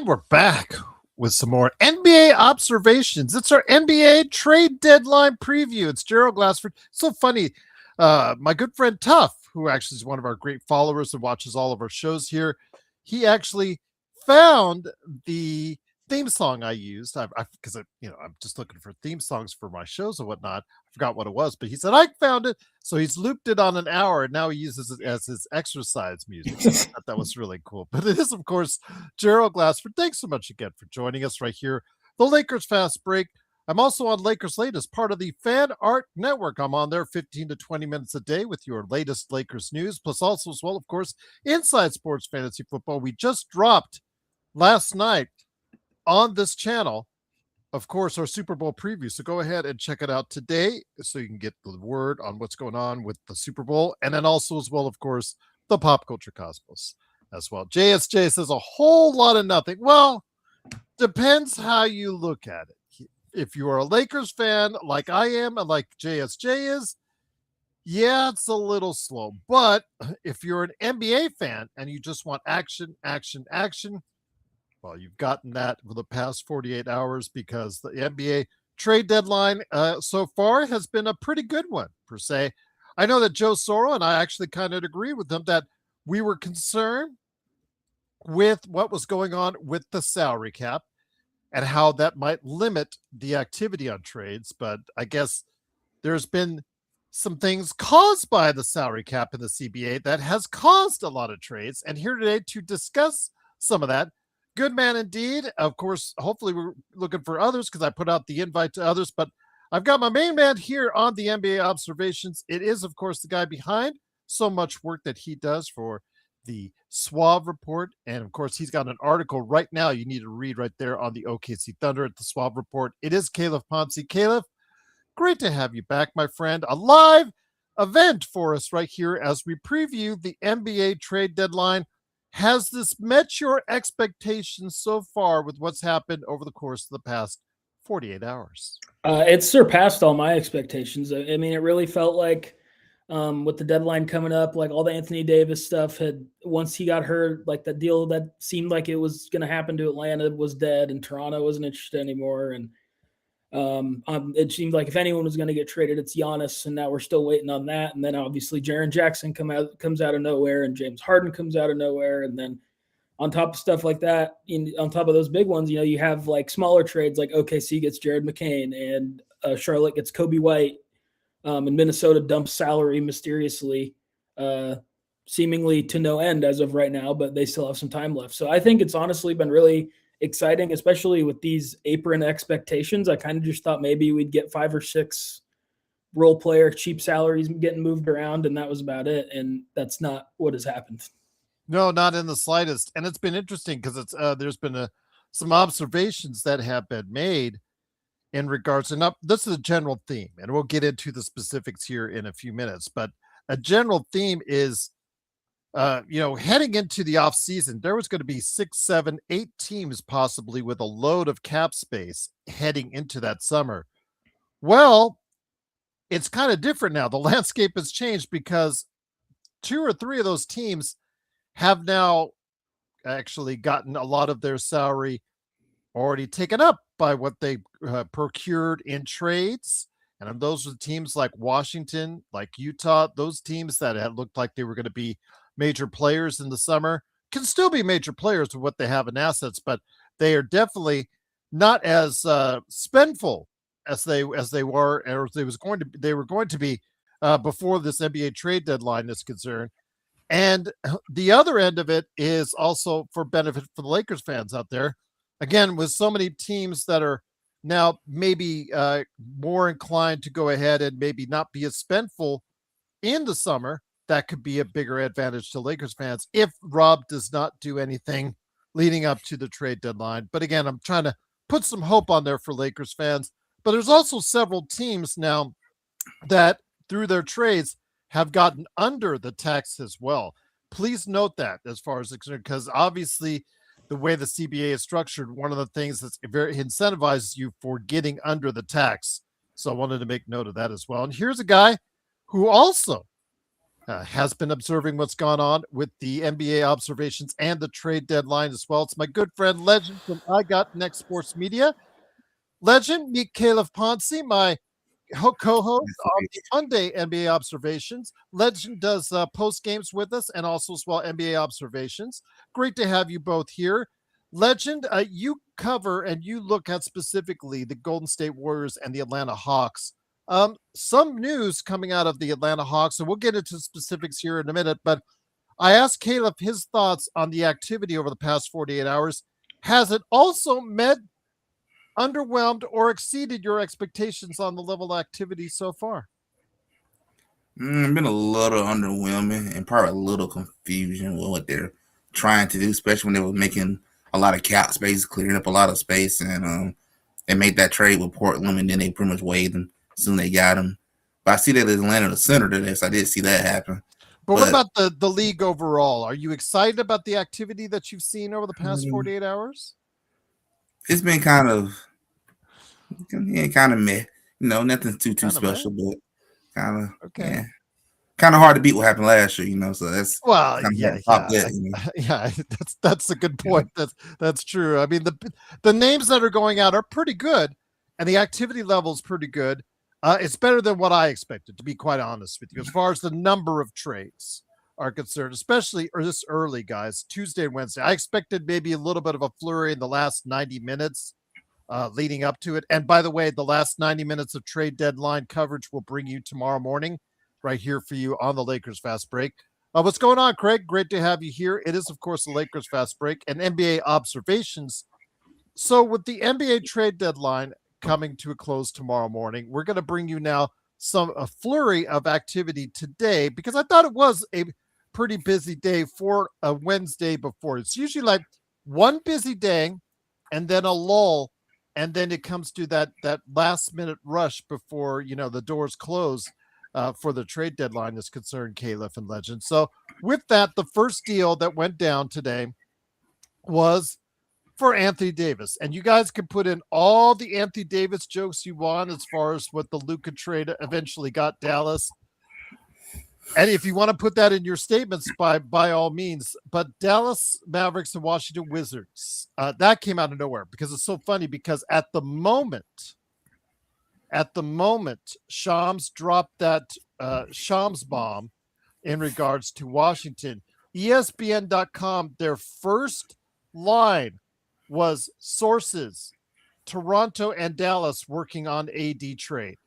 And we're back with some more NBA observations. It's our NBA trade deadline preview. It's Gerald Glassford. So funny. My good friend Tuff, who actually is one of our great followers and watches all of our shows here, he actually found the theme song I used. Because I'm just looking for theme songs for my shows and whatnot. I forgot what it was, but he said I found it. So he's looped it on an hour, and now he uses it as his exercise music. So I thought that was really cool. But it is, of course, Gerald Glassford. Thanks so much again for joining us right here. The Lakers Fast Break. I'm also on Lakers Late as part of the Fan Art Network. I'm on there 15 to 20 minutes a day with your latest Lakers news, plus also as well, of course, Inside Sports Fantasy Football. We just dropped last night on this channel, of course, our Super Bowl preview. So go ahead and check it out today so you can get the word on what's going on with the Super Bowl. And then also as well, of course, the Pop Culture Cosmos as well. JSJ says a whole lot of nothing. Well, depends how you look at it. If you are a Lakers fan like I am and like JSJ is, yeah, it's a little slow. But if you're an NBA fan and you just want action, well, you've gotten that for the past 48 hours because the NBA trade deadline so far has been a pretty good one, per se. I know that Joe Soro, and I actually kind of agree with him, that we were concerned with what was going on with the salary cap and how that might limit the activity on trades. But I guess there's been some things caused by the salary cap in the CBA that has caused a lot of trades. And here today to discuss some of that, good man indeed. Of course, hopefully we're looking for others because I put out the invite to others, but I've got my main man here on the NBA observations. It is, of course, the guy behind so much work that he does for the Suave Report. And of course, he's got an article right now you need to read right there on the OKC Thunder at the Suave Report. It is Caleb Ponce. Caleb, great to have you back, my friend. A live event for us right here as we preview the NBA trade deadline. Has this met your expectations so far with what's happened over the course of the past 48 hours? It's surpassed all my expectations. I mean, it really felt like with the deadline coming up, like all the Anthony Davis stuff had, once he got hurt, like the deal that seemed like it was going to happen to Atlanta was dead and Toronto wasn't interested anymore. And it seemed like if anyone was going to get traded, it's Giannis, and now we're still waiting on that. And then obviously Jaren Jackson comes out of nowhere, and James Harden comes out of nowhere. And then on top of stuff like that, on top of those big ones, you have like smaller trades, like OKC gets Jared McCain, and Charlotte gets Kobe White, and Minnesota dumps salary mysteriously, seemingly to no end as of right now, but they still have some time left. So I think it's honestly been really exciting, especially with these apron expectations. I kind of just thought maybe we'd get 5 or 6 role player cheap salaries getting moved around, and that was about it. And that's not what has happened. No, not in the slightest. And it's been interesting because it's there's been some observations that have been made in regards to, this is a general theme, and we'll get into the specifics here in a few minutes, but a general theme is heading into the off season, there was going to be 6, 7, 8 teams possibly with a load of cap space heading into that summer. Well, it's kind of different now. The landscape has changed because 2 or 3 of those teams have now actually gotten a lot of their salary already taken up by what they procured in trades. And those are teams like Washington, like Utah, those teams that had looked like they were going to be major players in the summer can still be major players with what they have in assets, but they are definitely not as spendful as they were, or they were going to be before this NBA trade deadline is concerned. And the other end of it is also for benefit for the Lakers fans out there. Again, with so many teams that are now maybe more inclined to go ahead and maybe not be as spendful in the summer, that could be a bigger advantage to Lakers fans if Rob does not do anything leading up to the trade deadline. But again, I'm trying to put some hope on there for Lakers fans. But there's also several teams now that through their trades have gotten under the tax as well. Please note that as far as it's concerned, because obviously the way the CBA is structured, one of the things that's very incentivizes you for getting under the tax. So I wanted to make note of that as well. And here's a guy who also has been observing what's gone on with the NBA observations and the trade deadline as well. It's my good friend Legend from I Got Next Sports Media. Legend, meet Caleb Ponce, my co-host on the Monday NBA observations. Legend does post games with us and also as well NBA observations. Great to have you both here. Legend, you cover and you look at specifically the Golden State Warriors and the Atlanta Hawks. Some news coming out of the Atlanta Hawks, and we'll get into specifics here in a minute, but I asked Caleb his thoughts on the activity over the past 48 hours. Has it also met, underwhelmed, or exceeded your expectations on the level of activity so far? Been a little underwhelming and probably a little confusion with what they're trying to do, especially when they were making a lot of cap space, clearing up a lot of space, and they made that trade with Portland, and then they pretty much waived him. Soon they got him. But I see that Atlanta the center to this. I did see that happen. But what about the league overall? Are you excited about the activity that you've seen over the past 48 hours? It's been kind of meh. Nothing too special, but kind of hard to beat what happened last year. So that's that's a good point. That's true. I mean, the names that are going out are pretty good, and the activity level is pretty good. It's better than what I expected, to be quite honest with you, as far as the number of trades are concerned, especially this early, guys, Tuesday and Wednesday. I expected maybe a little bit of a flurry in the last 90 minutes leading up to it. And by the way, the last 90 minutes of trade deadline coverage will bring you tomorrow morning right here for you on the Lakers Fast Break. What's going on, Craig? Great to have you here. It is, of course, the Lakers Fast Break and NBA observations. So with the NBA trade deadline coming to a close tomorrow morning, we're going to bring you now a flurry of activity today, because I thought it was a pretty busy day for a Wednesday before. It's usually like one busy day and then a lull, and then it comes to that last minute rush before the doors close for the trade deadline is concerned, Caleb and Legend. So with that, the first deal that went down today was for Anthony Davis. And you guys can put in all the Anthony Davis jokes you want as far as what the Luka trade eventually got Dallas. And if you want to put that in your statements, by all means. But Dallas Mavericks and Washington Wizards, that came out of nowhere, because it's so funny, because at the moment, Shams dropped that Shams bomb in regards to Washington. ESPN.com, their first line was sources, Toronto and Dallas working on AD trade.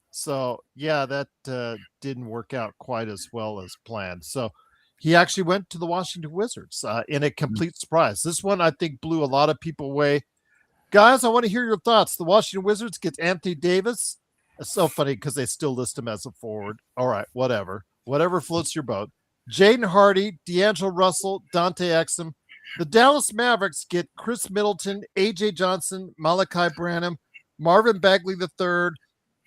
So yeah, that didn't work out quite as well as planned. So he actually went to the Washington Wizards in a complete surprise. This one, I think, blew a lot of people away. Guys, I want to hear your thoughts. The Washington Wizards get Anthony Davis. It's so funny because they still list him as a forward. All right, whatever floats your boat. Jaden Hardy, D'Angelo Russell, Dante Exum. The Dallas Mavericks get Chris Middleton, AJ Johnson, Malachi Branham, Marvin Bagley III,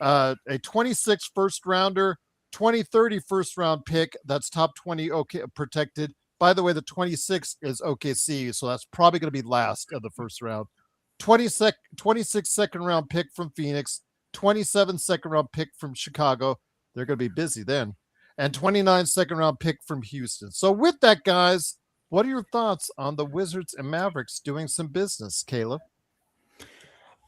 a 26 first rounder, 2030 first round pick. That's top 20 protected. By the way, the 26 is OKC, so that's probably going to be last of the first round. 26 second round pick from Phoenix, 27 second round pick from Chicago. They're going to be busy then. And 29 second round pick from Houston. So with that, guys, what are your thoughts on the Wizards and Mavericks doing some business, Caleb?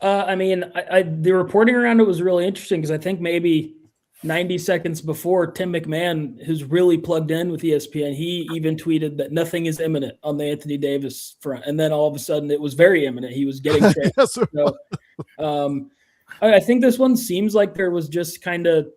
I mean, the reporting around it was really interesting, because I think maybe 90 seconds before, Tim McMahon, who's really plugged in with ESPN, he even tweeted that nothing is imminent on the Anthony Davis front. And then all of a sudden it was very imminent. He was getting traded. I think this one seems like there was just kind of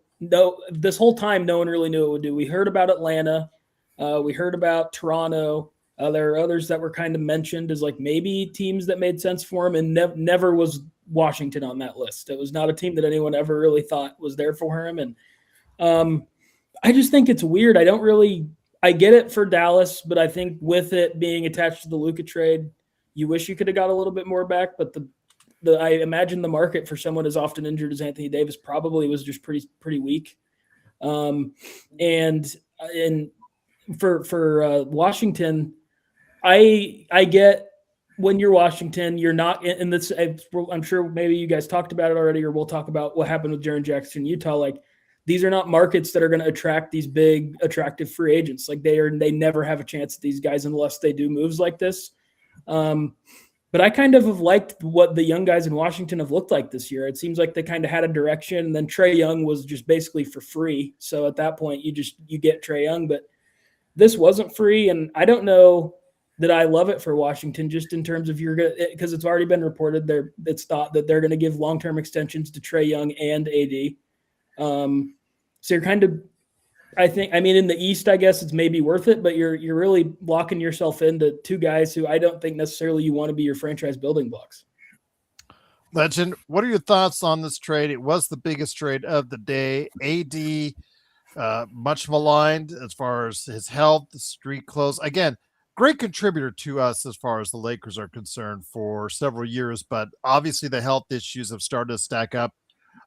this whole time, no one really knew what it would do. We heard about Atlanta. We heard about Toronto. There are others that were kind of mentioned as like maybe teams that made sense for him, and never was Washington on that list. It was not a team that anyone ever really thought was there for him. And I just think it's weird. I get it for Dallas, but I think with it being attached to the Luka trade, you wish you could have got a little bit more back. But I imagine the market for someone as often injured as Anthony Davis probably was just pretty weak. And for Washington, I get, when you're Washington, you're not in this. I'm sure maybe you guys talked about it already, or we'll talk about what happened with Jaren Jackson in Utah. Like, these are not markets that are going to attract these big, attractive free agents. Like they never have a chance at these guys unless they do moves like this. But I kind of have liked what the young guys in Washington have looked like this year. It seems like they kind of had a direction, and then Trae Young was just basically for free. So at that point, you get Trae Young, but this wasn't free, and I don't know that I love it for Washington, just in terms of because it's already been reported it's thought that they're going to give long-term extensions to Trae Young and AD. So you're kind of, in the East, I guess it's maybe worth it, but you're really locking yourself into two guys who I don't think necessarily you want to be your franchise building blocks. Legend, what are your thoughts on this trade? It was the biggest trade of the day. AD, much maligned as far as his health, the street clothes. Again, great contributor to us as far as the Lakers are concerned for several years, but obviously the health issues have started to stack up.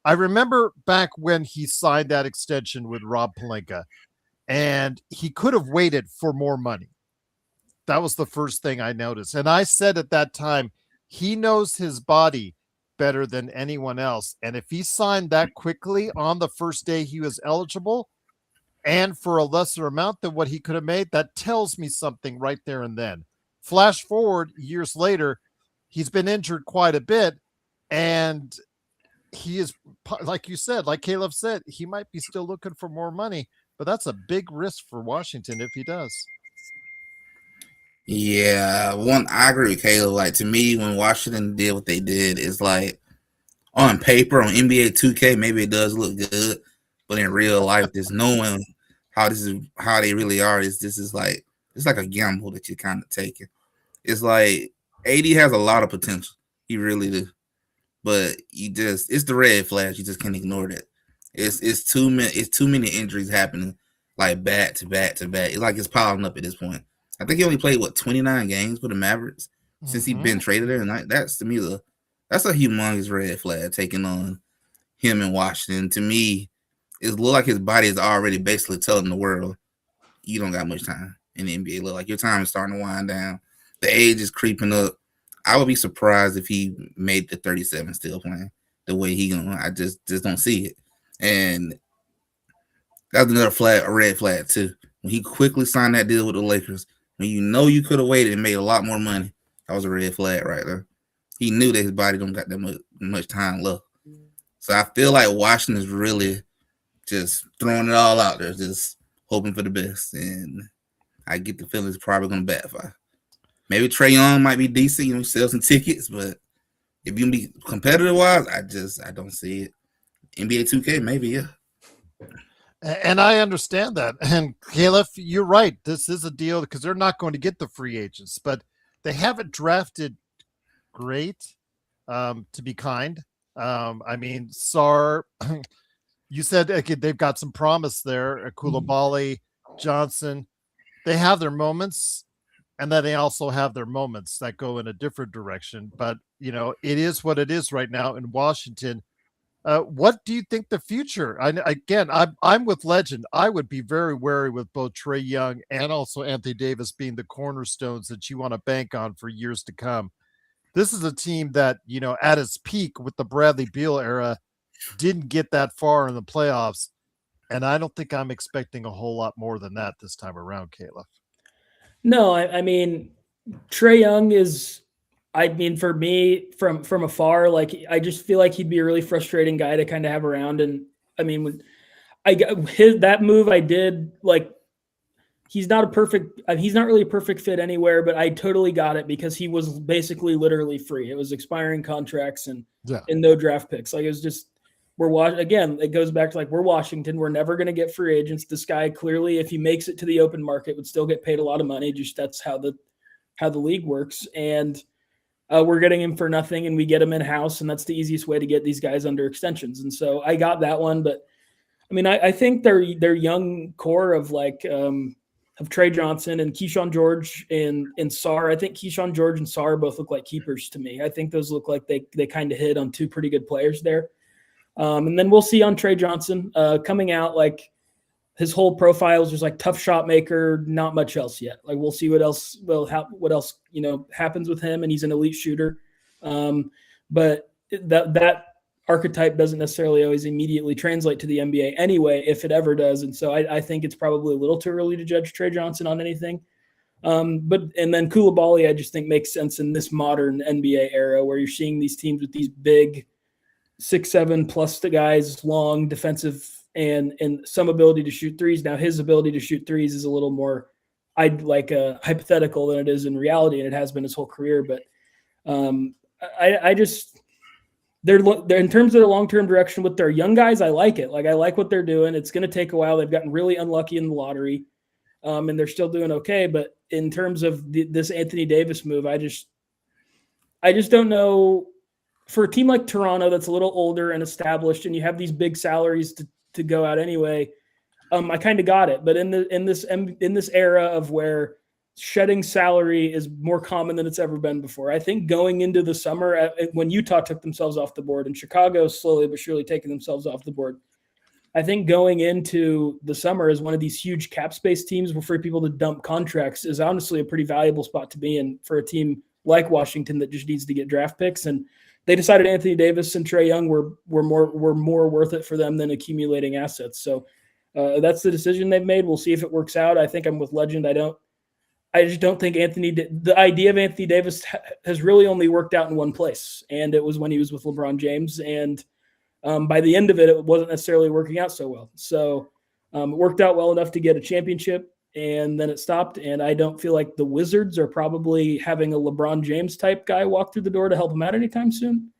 I remember back when he signed that extension with Rob Pelinka, and he could have waited for more money. That was the first thing I noticed. And I said at that time, he knows his body better than anyone else. And if he signed that quickly on the first day he was eligible and for a lesser amount than what he could have made, that tells me something right there and then. Flash forward years later, he's been injured quite a bit, and he is, like you said, like Caleb said, he might be still looking for more money, but that's a big risk for Washington if he does. Yeah, I agree with Caleb. Like, to me, when Washington did what they did, it's like on paper, on NBA 2K, maybe it does look good, but in real life, just knowing how they really are, it's like a gamble that you're kind of taking. It's like AD has a lot of potential. He really do. But it's the red flags. You just can't ignore that. It's too many injuries happening, like back to back to back. It's like it's piling up at this point. I think he only played 29 games for the Mavericks since he's been traded there, and that's to me that's a humongous red flag taking on him in Washington. To me, it looks like his body is already basically telling the world, you don't got much time in the NBA. Look like your time is starting to wind down. The age is creeping up. I would be surprised if he made the 37 still playing the way he going. I just don't see it. And that's another red flag too. When he quickly signed that deal with the Lakers, when you know you could have waited and made a lot more money, that was a red flag right there. He knew that his body don't got that much time left. So I feel like Washington is really just throwing it all out there, just hoping for the best. And I get the feeling it's probably going to backfire. Maybe Trae Young might be decent, sell some tickets, but if you be competitive-wise, I don't see it. NBA 2K, maybe, yeah. And I understand that. And Caleb, you're right. This is a deal because they're not going to get the free agents, but they haven't drafted great, to be kind. Sarr, you said they've got some promise there. Koulibaly, Johnson, they have their moments. And then they also have their moments that go in a different direction. But, it is what it is right now in Washington. What do you think the future? I'm with Legend. I would be very wary with both Trae Young and also Anthony Davis being the cornerstones that you want to bank on for years to come. This is a team that, at its peak with the Bradley Beal era, didn't get that far in the playoffs. And I don't think I'm expecting a whole lot more than that this time around, Caleb. No, Trae Young is, for me, from afar, like, I just feel like he'd be a really frustrating guy to kind of have around. And when I got that move I did, like, he's not really a perfect fit anywhere, but I totally got it because he was basically literally free. It was expiring contracts and no draft picks. Like, it was just, again, it goes back to, like, we're Washington. We're never going to get free agents. This guy clearly, if he makes it to the open market, would still get paid a lot of money. Just that's how the league works. And we're getting him for nothing, and we get him in house, and that's the easiest way to get these guys under extensions. And so I got that one, but I think their young core of Trey Johnson and Keyshawn George and Sarr. I think Keyshawn George and Sarr both look like keepers to me. I think those look like they kind of hit on two pretty good players there. And then we'll see on Trae Johnson coming out, like, his whole profile is just like tough shot maker, not much else yet. Like, we'll see what else happens with him, and he's an elite shooter. But that archetype doesn't necessarily always immediately translate to the NBA anyway, if it ever does. And so I think it's probably a little too early to judge Trey Johnson on anything. And then Koulibaly, I just think makes sense in this modern NBA era where you're seeing these teams with these big 6'7" plus the guys, long defensive and some ability to shoot threes. Now his ability to shoot threes is a little more hypothetical than it is in reality, and it has been his whole career. But I just they're in terms of the long-term direction with their young guys, I like it. Like I like what they're doing. It's going to take a while. They've gotten really unlucky in the lottery, and they're still doing okay. But in terms of this Anthony Davis move, I just don't know. For a team like Toronto that's a little older and established, and you have these big salaries to go out anyway, I kind of got it. But in this era of where shedding salary is more common than it's ever been before, I think going into the summer, when Utah took themselves off the board and Chicago slowly but surely taking themselves off the board, I think going into the summer as one of these huge cap space teams for people to dump contracts is honestly a pretty valuable spot to be in for a team like Washington that just needs to get draft picks. And they decided Anthony Davis and Trae Young were more worth it for them than accumulating assets. So that's the decision they've made. We'll see if it works out. I think I'm with Legend. I just don't think the idea of Anthony Davis has really only worked out in one place, and it was when he was with LeBron James. And by the end of it, it wasn't necessarily working out so well. So it worked out well enough to get a championship, and then it stopped. And I don't feel like the Wizards are probably having a LeBron James type guy walk through the door to help them out anytime soon.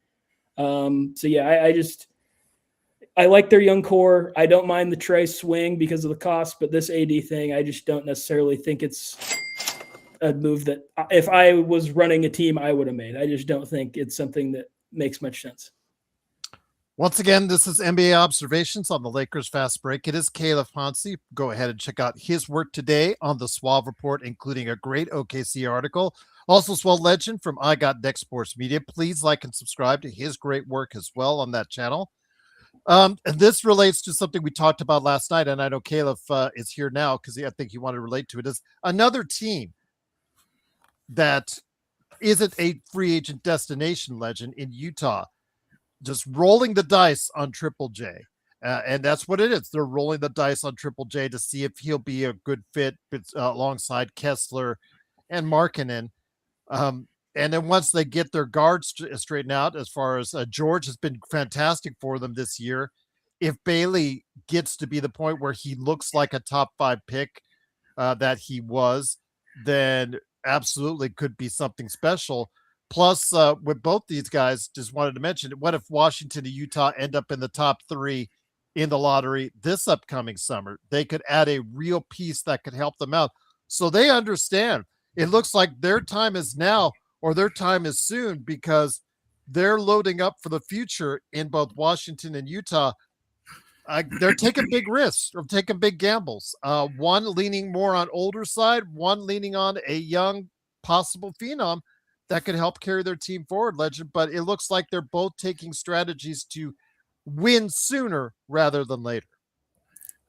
So yeah, I like their young core. I don't mind the Trey swing because of the cost, but this AD thing, I just don't necessarily think it's a move that if I was running a team, I would have made. I just don't think it's something that makes much sense. Once again, this is NBA Observations on the Lakers Fast Break. It is Caleb Hansi. Go ahead and check out his work today on the Suave Report, including a great OKC article. Also, Swell Legend from I Got Next Sports Media. Please like and subscribe to his great work as well on that channel. And this relates to something we talked about last night, and I know Caleb is here now because I think he wanted to relate to it. Is another team that isn't a free agent destination, Legend, in Utah, just rolling the dice on Triple J. And that's what it is. They're rolling the dice on Triple J to see if he'll be a good fit alongside Kessler and Markkanen. And then once they get their guards straightened out, as far as George has been fantastic for them this year, if Bailey gets to be the point where he looks like a top 5 pick that he was, then absolutely could be something special. Plus, with both these guys, just wanted to mention, what if Washington and Utah end up in the top 3 in the lottery this upcoming summer? They could add a real piece that could help them out. So they understand. It looks like their time is now, or their time is soon, because they're loading up for the future in both Washington and Utah. They're taking big risks or taking big gambles. One leaning more on older side, one leaning on a young possible phenom that could help carry their team forward, Legend. But it looks like they're both taking strategies to win sooner rather than later.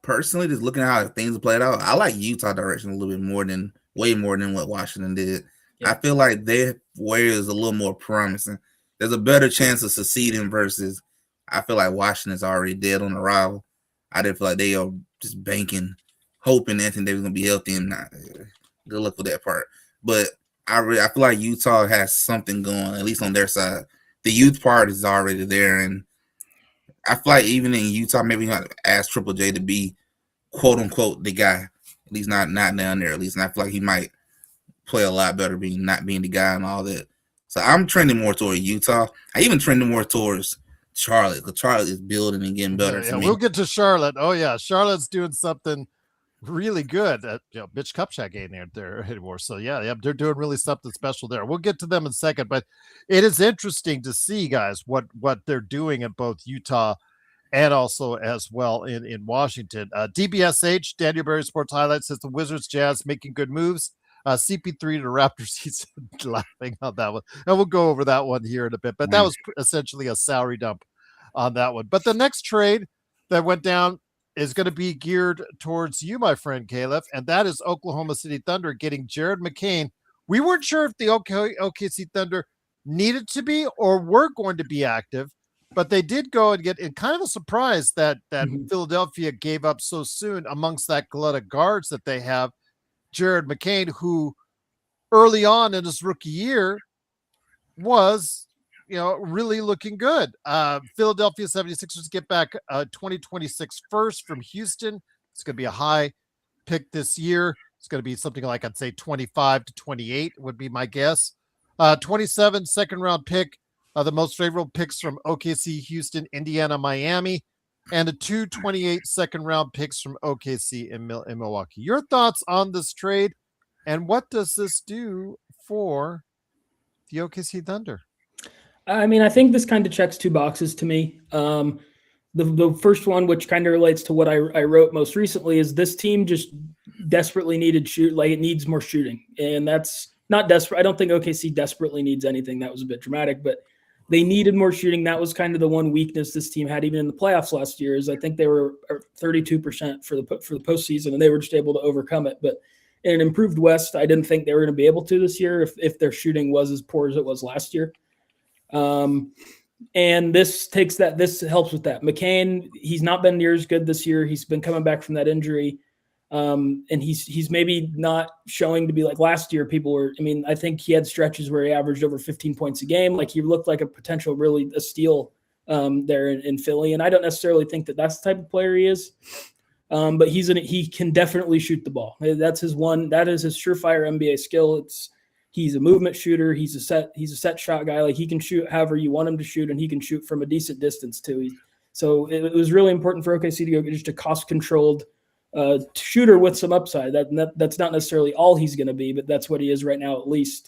Personally, just looking at how things played out, I like Utah direction a little bit way more than what Washington did. Yeah. I feel like their way is a little more promising. There's a better chance of succeeding versus I feel like Washington's already dead on arrival. I didn't feel like they are just banking, hoping Anthony Davis going to be healthy and not. Good luck with that part. But I feel like Utah has something going, at least on their side. The youth part is already there, and I feel like even in Utah, maybe you have to ask Triple J to be quote unquote the guy. At least not down there. At least, and I feel like he might play a lot better not being the guy and all that. So I'm trending more toward Utah. I even trending more towards Charlotte, because Charlotte is building and getting better. Yeah, we'll get to Charlotte. Oh yeah, Charlotte's doing something really good. Mitch Kupchak ain't there anymore. So yeah, they're doing really something special there. We'll get to them in a second, but it is interesting to see, guys, what they're doing in both Utah and also as well in Washington. DBSH, Daniel Berry Sports Highlights, says the Wizards Jazz making good moves. CP3 to the Raptors, he's laughing on that one. And we'll go over that one here in a bit. But that was essentially a salary dump on that one. But the next trade that went down is going to be geared towards you, my friend Caleb, and that is Oklahoma City Thunder getting Jared McCain. We weren't sure if the OKC Thunder needed to be or were going to be active, but they did go and get in kind of a surprise that Mhm. Philadelphia gave up so soon amongst that glut of guards that they have. Jared McCain, who early on in his rookie year was, really looking good. Philadelphia 76ers get back 2026 first from Houston. It's going to be a high pick this year. It's going to be something like, I'd say 25 to 28 would be my guess. 27 second round pick, the most favorable picks from OKC, Houston, Indiana, Miami, and a 228 second round picks from OKC in Milwaukee. Your thoughts on this trade, and what does this do for the OKC Thunder? I mean, I think this kind of checks two boxes to me. The first one, which kind of relates to what I wrote most recently, is this team just desperately needed it needs more shooting, and that's not desperate. I don't think OKC desperately needs anything. That was a bit dramatic, but they needed more shooting. That was kind of the one weakness this team had, even in the playoffs last year. Is I think they were 32% for the postseason, and they were just able to overcome it. But in an improved West, I didn't think they were going to be able to this year if their shooting was as poor as it was last year. And this helps with that. McCain, he's not been near as good this year. He's been coming back from that injury. And he's maybe not showing to be like last year. I think he had stretches where he averaged over 15 points a game. Like he looked like a potential really a steal there in Philly. And I don't necessarily think that that's the type of player he is. But he can definitely shoot the ball. That is his surefire NBA skill. He's a movement shooter. He's a set shot guy. Like he can shoot however you want him to shoot, and he can shoot from a decent distance too. So it was really important for OKC to go get just a cost controlled shooter with some upside. That's not necessarily all he's going to be, but that's what he is right now at least.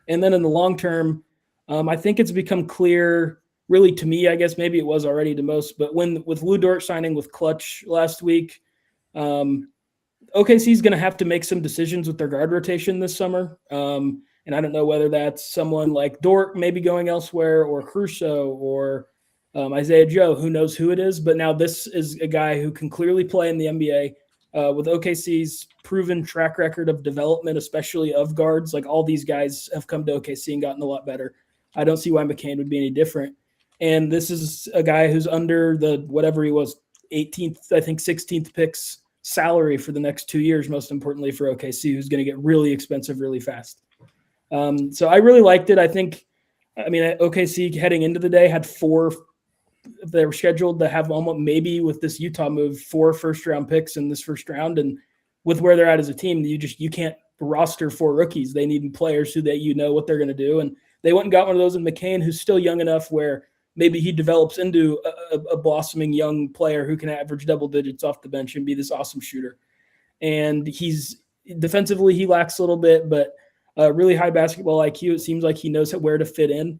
And then in the long term, I think it's become clear, really to me, I guess maybe it was already to most, but with Lu Dort signing with Clutch last week, OKC is going to have to make some decisions with their guard rotation this summer. And I don't know whether that's someone like Dort maybe going elsewhere, or Crusoe, or Isaiah Joe, who knows who it is. But now this is a guy who can clearly play in the NBA with OKC's proven track record of development, especially of guards. Like all these guys have come to OKC and gotten a lot better. I don't see why McCain would be any different. And this is a guy who's under the whatever he was, 18th, I think 16th picks salary for the next 2 years, most importantly for OKC, who's going to get really expensive really fast. So I really liked it. OKC heading into the day had they were scheduled to have almost maybe with this Utah move 4 first-round picks in this first round. And with where they're at as a team, you can't roster 4 rookies. They need players who what they're going to do. And they went and got one of those in McCain, who's still young enough where maybe he develops into a blossoming young player who can average double digits off the bench and be this awesome shooter. And he's defensively, he lacks a little bit, but really high basketball IQ. It seems like he knows where to fit in.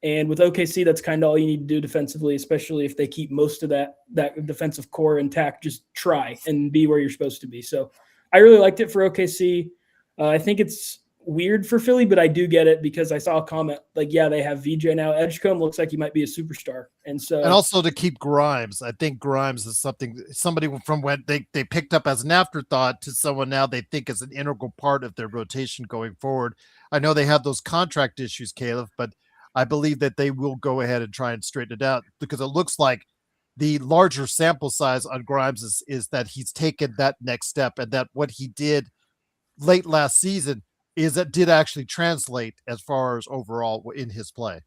And with OKC, that's kind of all you need to do defensively, especially if they keep most of that defensive core intact. Just try and be where you're supposed to be. So I really liked it for OKC. I think it's weird for Philly, but I do get it because I saw a comment like, yeah, they have VJ now. Edgecombe looks like he might be a superstar. And also to keep Grimes. I think Grimes is somebody from when they picked up as an afterthought to someone now they think is an integral part of their rotation going forward. I know they have those contract issues, Caleb, but I believe that they will go ahead and try and straighten it out because it looks like the larger sample size on Grimes is that he's taken that next step, and that what he did late last season did actually translate as far as overall in his play.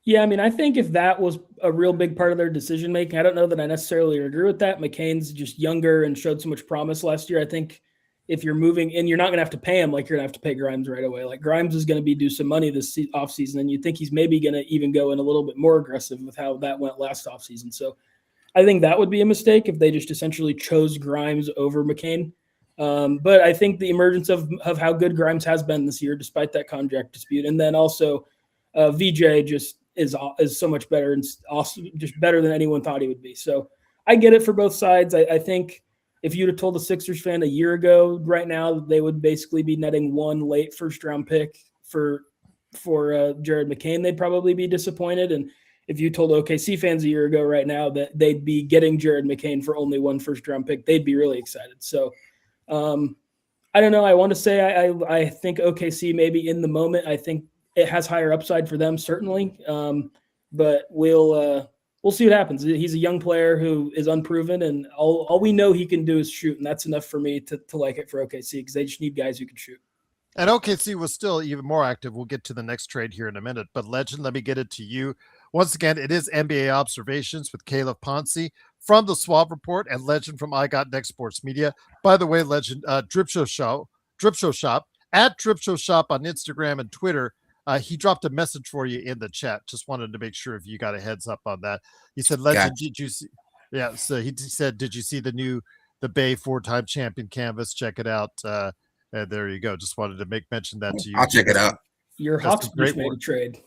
Yeah, I think if that was a real big part of their decision making, I don't know that I necessarily agree with that. McCain's just younger and showed so much promise last year. I think if you're moving and you're not going to have to pay him like you're going to have to pay Grimes right away. Like Grimes is going to be due some money this offseason, and you think he's maybe going to even go in a little bit more aggressive with how that went last offseason. So I think that would be a mistake if they just essentially chose Grimes over McCain. But I think the emergence of how good Grimes has been this year, despite that contract dispute, and then also VJ just is so much better and awesome, just better than anyone thought he would be. So I get it for both sides. I think if you'd have told a Sixers fan a year ago, right now they would basically be netting 1 late first-round pick for Jared McCain, they'd probably be disappointed. And if you told OKC fans a year ago right now that they'd be getting Jared McCain for only 1 first-round pick, they'd be really excited. So I don't know. I want to say I think OKC maybe in the moment, I think it has higher upside for them, certainly. but we'll see what happens. He's a young player who is unproven, and all we know he can do is shoot, and that's enough for me to like it for OKC because they just need guys who can shoot. And OKC was still even more active. We'll get to the next trade here in a minute. But Legend, let me get it to you. Once again, it is NBA Observations with Caleb Ponce from the Swab Report and Legend from I Got Next Sports Media. By the way, Legend, Drip Show Shop, at Drip Show Shop on Instagram and Twitter. He dropped a message for you in the chat. Just wanted to make sure if you got a heads up on that. He said, Legend, Gotcha. did you see? Yeah, so he said, did you see the Bay 4-time champion canvas? Check it out. There you go. Just wanted to make mention that to you. I'll check it out. Your That's Hawks a great just made one. a trade.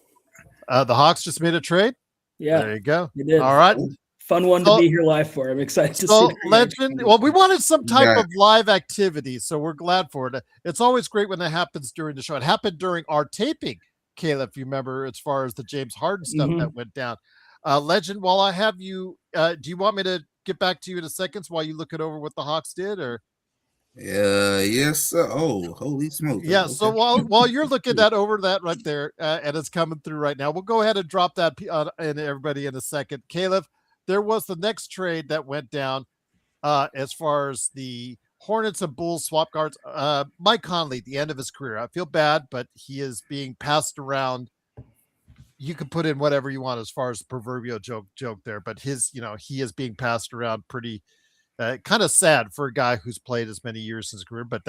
The Hawks just made a trade. Yeah, There you go. they did. All right. Fun one So- to be here live for. I'm excited to So see. the Legend. reaction. Well, we wanted some type Yeah. of live activity, so we're glad for it. It's always great when that happens during the show. It happened during our taping, Caleb, if you remember, as far as the James Harden stuff Mhm. that went down. Legend, while I have you, do you want me to get back to you in a second while you look it over what the Hawks did, or? Yes. Sir. Oh, holy smokes. Yeah. Okay. So while you're looking that over that right there, and it's coming through right now, we'll go ahead and drop that and everybody in a second. Caleb, there was the next trade that went down as far as the Hornets and Bulls swap guards. Mike Conley, the end of his career. I feel bad, but he is being passed around. You can put in whatever you want as far as the proverbial joke there, but he is being passed around pretty. Kind of sad for a guy who's played as many years in his career, but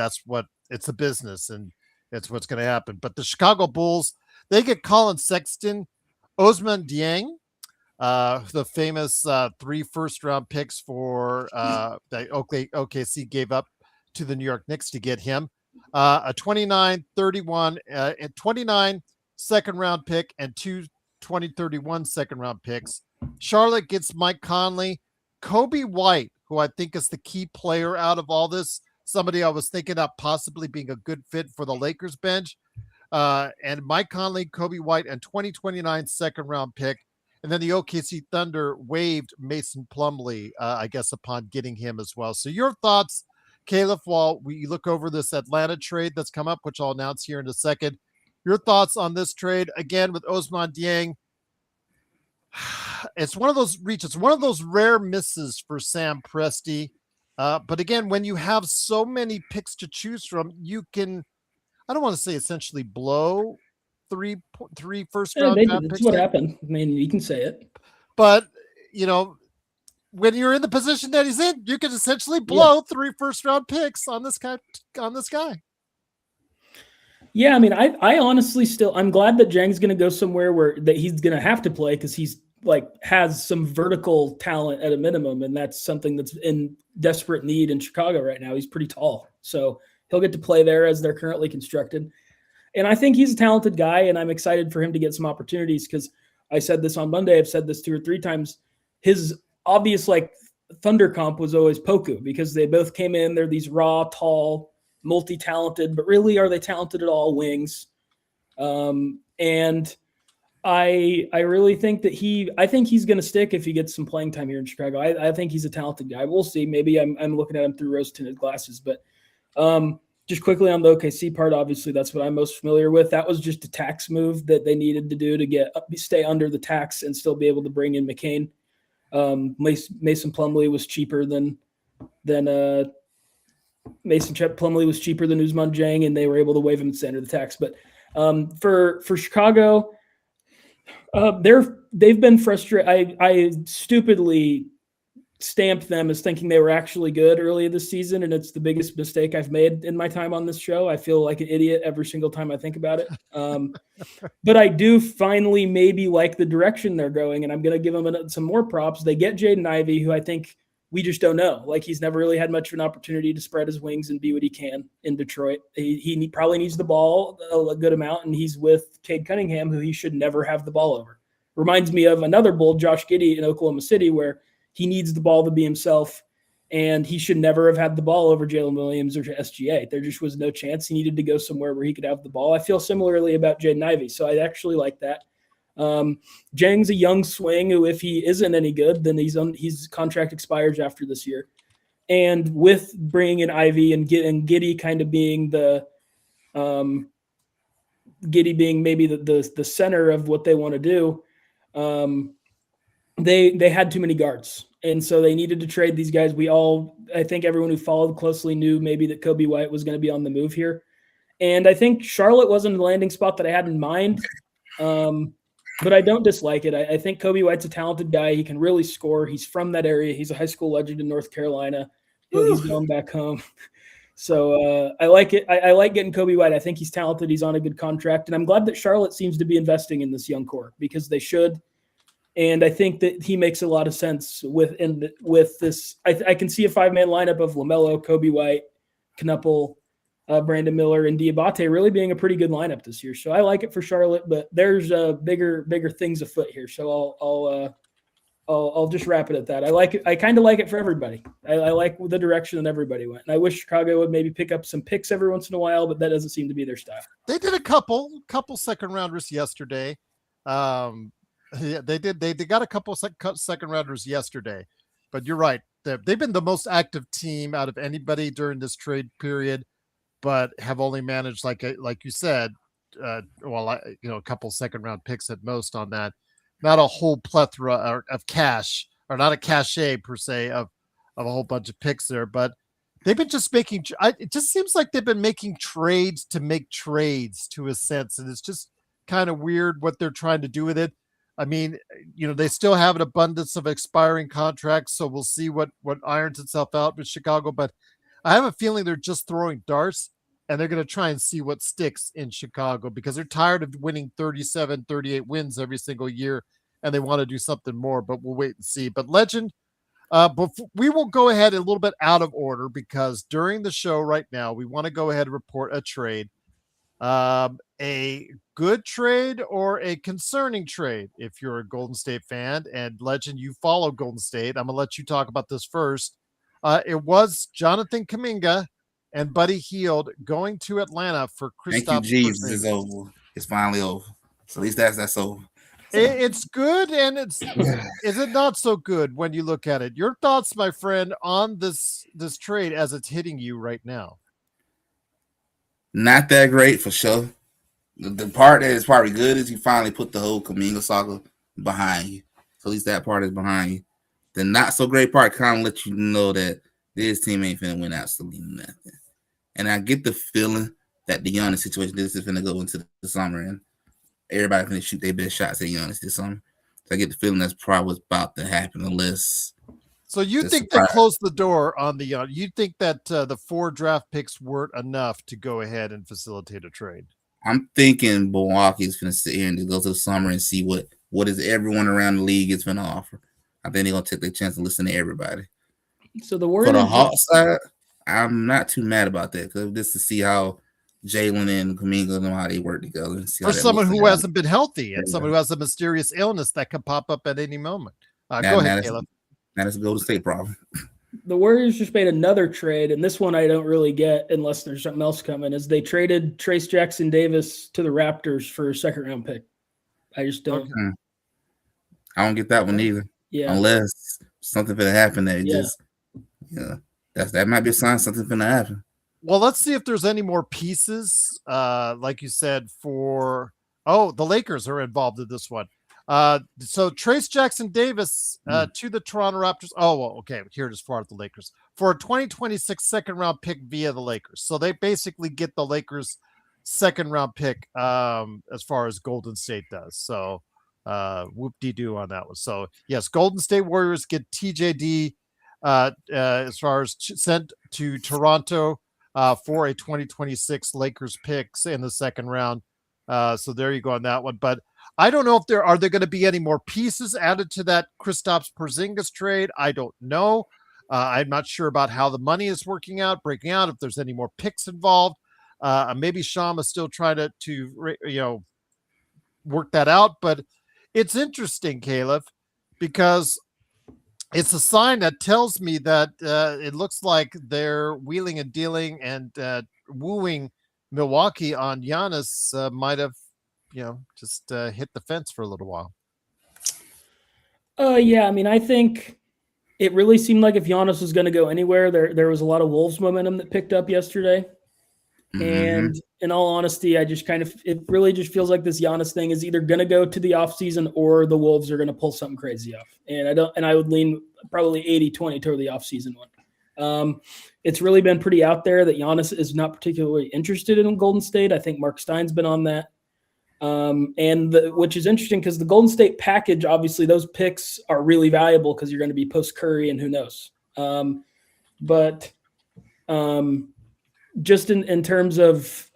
it's a business and it's what's going to happen. But the Chicago Bulls, they get Colin Sexton, Osman Dieng, the famous 3 first-round picks for that OKC gave up to the New York Knicks to get him, a 29, 31, and 29 second-round pick and 2 2031 second-round picks. Charlotte gets Mike Conley, Kobe White, who I think is the key player out of all this. Somebody I was thinking of possibly being a good fit for the Lakers bench. And Mike Conley, Kobe White, and 2029 second round pick. And then the OKC Thunder waived Mason Plumlee, I guess, upon getting him as well. So your thoughts, Caleb, while we look over this Atlanta trade that's come up, which I'll announce here in a second. Your thoughts on this trade, again, with Osman Dieng. It's one of those reaches, one of those rare misses for Sam Presti. But again, when you have so many picks to choose from, you can, I don't want to say essentially blow three first round draft That's picks. what happened. I mean, you can say it. But, when you're in the position that he's in, you can essentially blow 3 first round picks on this guy. Yeah, I mean, I honestly I'm glad that Jang's going to go somewhere where that he's going to have to play because he's has some vertical talent at a minimum, and that's something that's in desperate need in Chicago right now. He's pretty tall, so he'll get to play there as they're currently constructed. And I think he's a talented guy, and I'm excited for him to get some opportunities because I said this on Monday. I've said this 2 or 3 times. His obvious Thunder comp was always Poku because they both came in. They're these raw, tall, multi-talented, but really, are they talented at all? Wings. And I really think that I think he's going to stick if he gets some playing time here in Chicago. I think he's a talented guy. We'll see. Maybe I'm looking at him through rose-tinted glasses, but just quickly on the OKC part, obviously that's what I'm most familiar with. That was just a tax move that they needed to do to stay under the tax and still be able to bring in McCain. Mason Plumlee was cheaper than Plumlee was cheaper than Ousmane Dieng, and they were able to waive him and stay under the tax. But for Chicago, they've been frustrated. I stupidly stamped them as thinking they were actually good early this season, and it's the biggest mistake I've made in my time on this show. I feel like an idiot every single time I think about it. But I do finally maybe like the direction they're going, and I'm going to give them some more props. They get Jaden Ivey, who I think we just don't know. He's never really had much of an opportunity to spread his wings and be what he can in Detroit. He probably needs the ball a good amount, and he's with Cade Cunningham, who he should never have the ball over. Reminds me of another Bull, Josh Giddey in Oklahoma City, where he needs the ball to be himself, and he should never have had the ball over Jalen Williams or SGA. There just was no chance. He needed to go somewhere where he could have the ball. I feel similarly about Jaden Ivey, so I actually like that. Jang's a young swing who, if he isn't any good, then his contract expires after this year. And with bringing in Ivy and Giddey kind of being Giddey being maybe the center of what they want to do, They had too many guards, and so they needed to trade these guys. I think everyone who followed closely knew maybe that Kobe White was going to be on the move here, and I think Charlotte wasn't the landing spot that I had in mind. But I don't dislike it. I think Kobe White's a talented guy. He can really score. He's from that area. He's a high school legend in North Carolina. He's going back home. So I like it. I like getting Kobe White. I think he's talented. He's on a good contract. And I'm glad that Charlotte seems to be investing in this young core because they should. And I think that he makes a lot of sense with this. I can see a 5-man lineup of LaMelo, Kobe White, Knuppel, Brandon Miller, and Diabate really being a pretty good lineup this year. So I like it for Charlotte, but there's bigger things afoot here. So I'll just wrap it at that. I like it. I kind of like it for everybody. I like the direction that everybody went. And I wish Chicago would maybe pick up some picks every once in a while, but that doesn't seem to be their style. They did a couple second rounders yesterday. Yeah, they did. They got a couple second rounders yesterday, but you're right. They've been the most active team out of anybody during this trade period, but have only managed, like you said, a couple second round picks at most on that. Not a whole plethora of cash, or not a cachet per se of a whole bunch of picks there, but they've been just making. It just seems like they've been making trades to make trades to a sense, and it's just kind of weird what they're trying to do with it. I mean, they still have an abundance of expiring contracts, so we'll see what irons itself out with Chicago. But I have a feeling they're just throwing darts, and they're going to try and see what sticks in Chicago because they're tired of winning 37, 38 wins every single year, and they want to do something more, but we'll wait and see. But Legend, we will go ahead a little bit out of order because during the show right now, we want to go ahead and report a trade. A good trade or a concerning trade if you're a Golden State fan. And Legend, you follow Golden State. I'm going to let you talk about this first. It was Jonathan Kuminga and Buddy Hield going to Atlanta for Kristaps. Thank you, Jesus. It's over. It's finally over. So at least that's over. It's good, and is it not so good when you look at it? Your thoughts, my friend, on this trade as it's hitting you right now? Not that great for sure. The part that is probably good is you finally put the whole Kuminga saga behind you. So at least that part is behind you. The not so great part kind of lets you know that this team ain't finna win absolutely nothing. And I get the feeling that the Giannis situation, this is finna go into the summer and everybody finna shoot their best shots at Giannis this summer. So I get the feeling that's probably what's about to happen unless. So you think they closed the door on the you think that the 4 draft picks weren't enough to go ahead and facilitate a trade? I'm thinking Milwaukee's going to sit here and just go to the summer and see what is everyone around the league is going to offer. I think they're going to take their chance and listen to everybody. So the word for the Hawks side, I'm not too mad about that because just to see how Jalen and Kuminga know how they work together. And see for someone who hasn't been healthy and someone who has a mysterious illness that can pop up at any moment. Go ahead, Caleb. That is a Golden State problem. The Warriors just made another trade, and this one I don't really get unless there's something else coming, is they traded Trace Jackson Davis to the Raptors for a second-round pick. I just don't. Okay. I don't get that one either. Yeah. Unless something finna happen that that might be a sign something finna happen. Well, let's see if there's any more pieces. Like you said, the Lakers are involved in this one. So Trace Jackson Davis to the Toronto Raptors. Oh, well, okay. Here it is for the Lakers for a 2026 second round pick via the Lakers. So they basically get the Lakers second round pick as far as Golden State does. So whoop-de-doo on that one. So yes, Golden State Warriors get TJD as far as sent to Toronto for a 2026 Lakers picks in the second round. So there you go on that one. But I don't know if there going to be any more pieces added to that Kristaps Porzingis trade. I don't know. I'm not sure about how the money is breaking out, if there's any more picks involved. Maybe Sham is still trying to work that out, but it's interesting, Caleb, because it's a sign that tells me that it looks like they're wheeling and dealing and wooing Milwaukee on Giannis might have just hit the fence for a little while. Yeah, I mean, I think it really seemed like if Giannis was going to go anywhere, there was a lot of Wolves momentum that picked up yesterday. And in all honesty, it really just feels like this Giannis thing is either going to go to the offseason or the Wolves are going to pull something crazy off. And I would lean probably 80-20 toward the offseason one. It's really been pretty out there that Giannis is not particularly interested in Golden State. I think Mark Stein's been on that. Which is interesting because the Golden State package, obviously those picks are really valuable because you're going to be post Curry and who knows. Just in terms of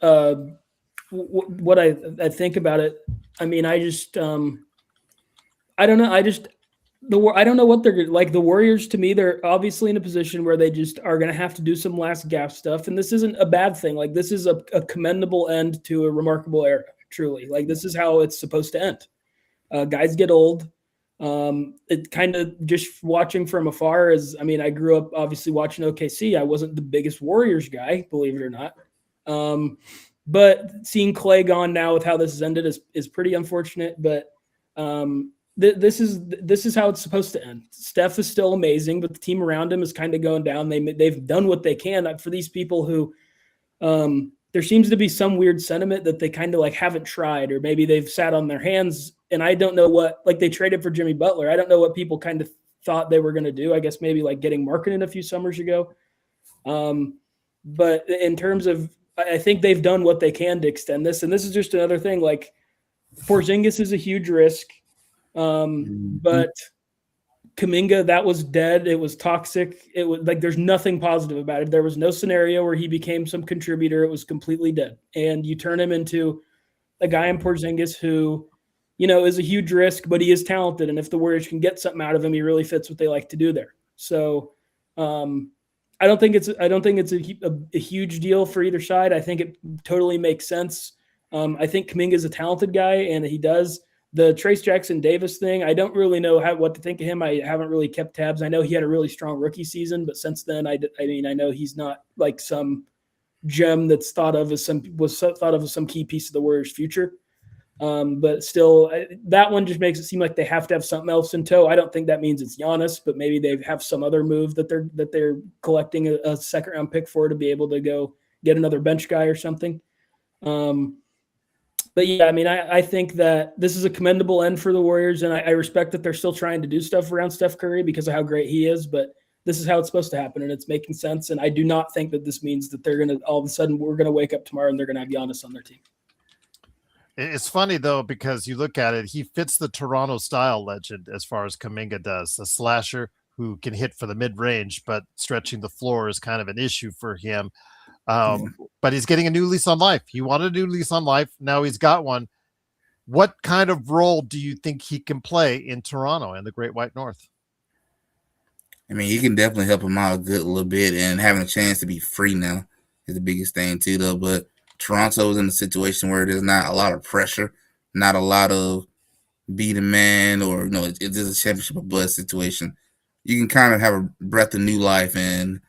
what I think about it, I mean, I don't know. I don't know what they're like. The Warriors, to me, they're obviously in a position where they just are going to have to do some last gasp stuff. And this isn't a bad thing. Like, this is a commendable end to a remarkable era, truly. Like, this is how it's supposed to end. Guys get old. It kind of just watching from afar I grew up obviously watching OKC. I wasn't the biggest Warriors guy, believe it or not. But seeing Clay gone now with how this has ended is pretty unfortunate. But this is how it's supposed to end. Steph is still amazing, but the team around him is kind of going down. They've done what they can for these people who, there seems to be some weird sentiment that they kind of like haven't tried, or maybe they've sat on their hands. And I don't know what, like, they traded for Jimmy Butler. I don't know what people kind of thought they were going to do. I guess maybe like getting Markkanen a few summers ago. But in terms of, I think they've done what they can to extend this. And this is just another thing. Like, Porzingis is a huge risk. But Kuminga, that was dead. It was toxic. It was like, there's nothing positive about it. There was no scenario where he became some contributor. It was completely dead. And you turn him into a guy in Porzingis who, is a huge risk, but he is talented. And if the Warriors can get something out of him, he really fits what they like to do there. So I don't think it's a huge deal for either side. I think it totally makes sense. I think Kuminga is a talented guy, and he does. The Trayce Jackson-Davis thing, I don't really know what to think of him. I haven't really kept tabs. I know he had a really strong rookie season, but since then, I know he's not like some gem that's thought of as some key piece of the Warriors' future. But still, that one just makes it seem like they have to have something else in tow. I don't think that means it's Giannis, but maybe they have some other move that they're collecting a second round pick for to be able to go get another bench guy or something. But yeah, I think that this is a commendable end for the Warriors, and I respect that they're still trying to do stuff around Steph Curry because of how great he is, but this is how it's supposed to happen, and it's making sense. And I do not think that this means that they're going to, all of a sudden, we're going to wake up tomorrow and they're going to have Giannis on their team. It's funny, though, because you look at it, he fits the Toronto style legend as far as Kuminga does. A slasher who can hit for the mid-range, but stretching the floor is kind of an issue for him. But he's getting a new lease on life. He wanted a new lease on life. Now he's got one. What kind of role do you think he can play in Toronto and the Great White North? He can definitely help him out a good little bit, and having a chance to be free now is the biggest thing too, though. But Toronto is in a situation where there's not a lot of pressure, not a lot of be the man, or it's a championship or bust situation. You can kind of have a breath of new life, and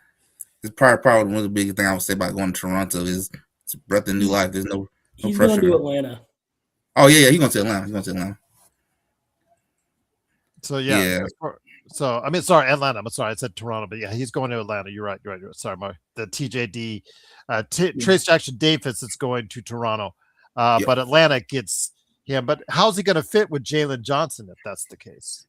it's probably one of the biggest things I would say about going to Toronto is it's a breath of new life. There's no he's pressure. He's going to Atlanta. Oh yeah, he's going to Atlanta. So yeah. So Atlanta. I'm sorry, I said Toronto, but yeah, he's going to Atlanta. You're right. Sorry, the TJD, Trayce Jackson-Davis is going to Toronto, but Atlanta gets him. But how's he going to fit with Jalen Johnson if that's the case?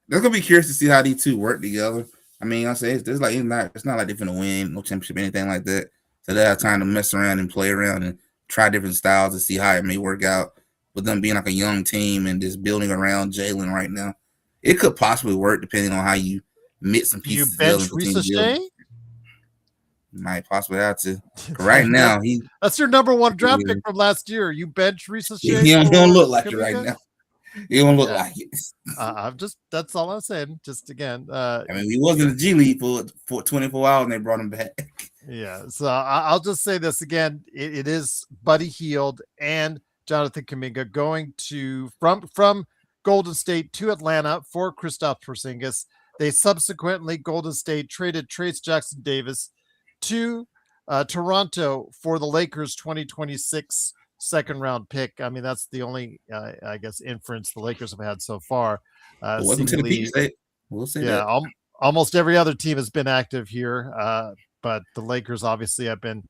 That's gonna be curious to see how these two work together. I say it's not like they're gonna win no championship, anything like that. So they have time to mess around and play around and try different styles to see how it may work out. With them being like a young team and just building around Jalen right now, it could possibly work depending on how you mix some pieces. You bench Risa Shea? Might possibly have to. Right now, that's your number one draft pick from last year. You bench Risa Shea? He don't look like it right now. He don't look like it. That's all I'm saying. Just again, he was in the G League for 24 hours and they brought him back. Yeah. So I'll just say this again. It is Buddy Hield and Jonathan Kuminga going to from Golden State to Atlanta for Kristaps Porzingis. They subsequently, Golden State traded Trayce Jackson-Davis to Toronto for the Lakers 2026 second round pick. That's the only I guess inference the Lakers have had so far. Welcome to the Peach State. We'll see. Yeah, almost every other team has been active here, but the Lakers obviously have been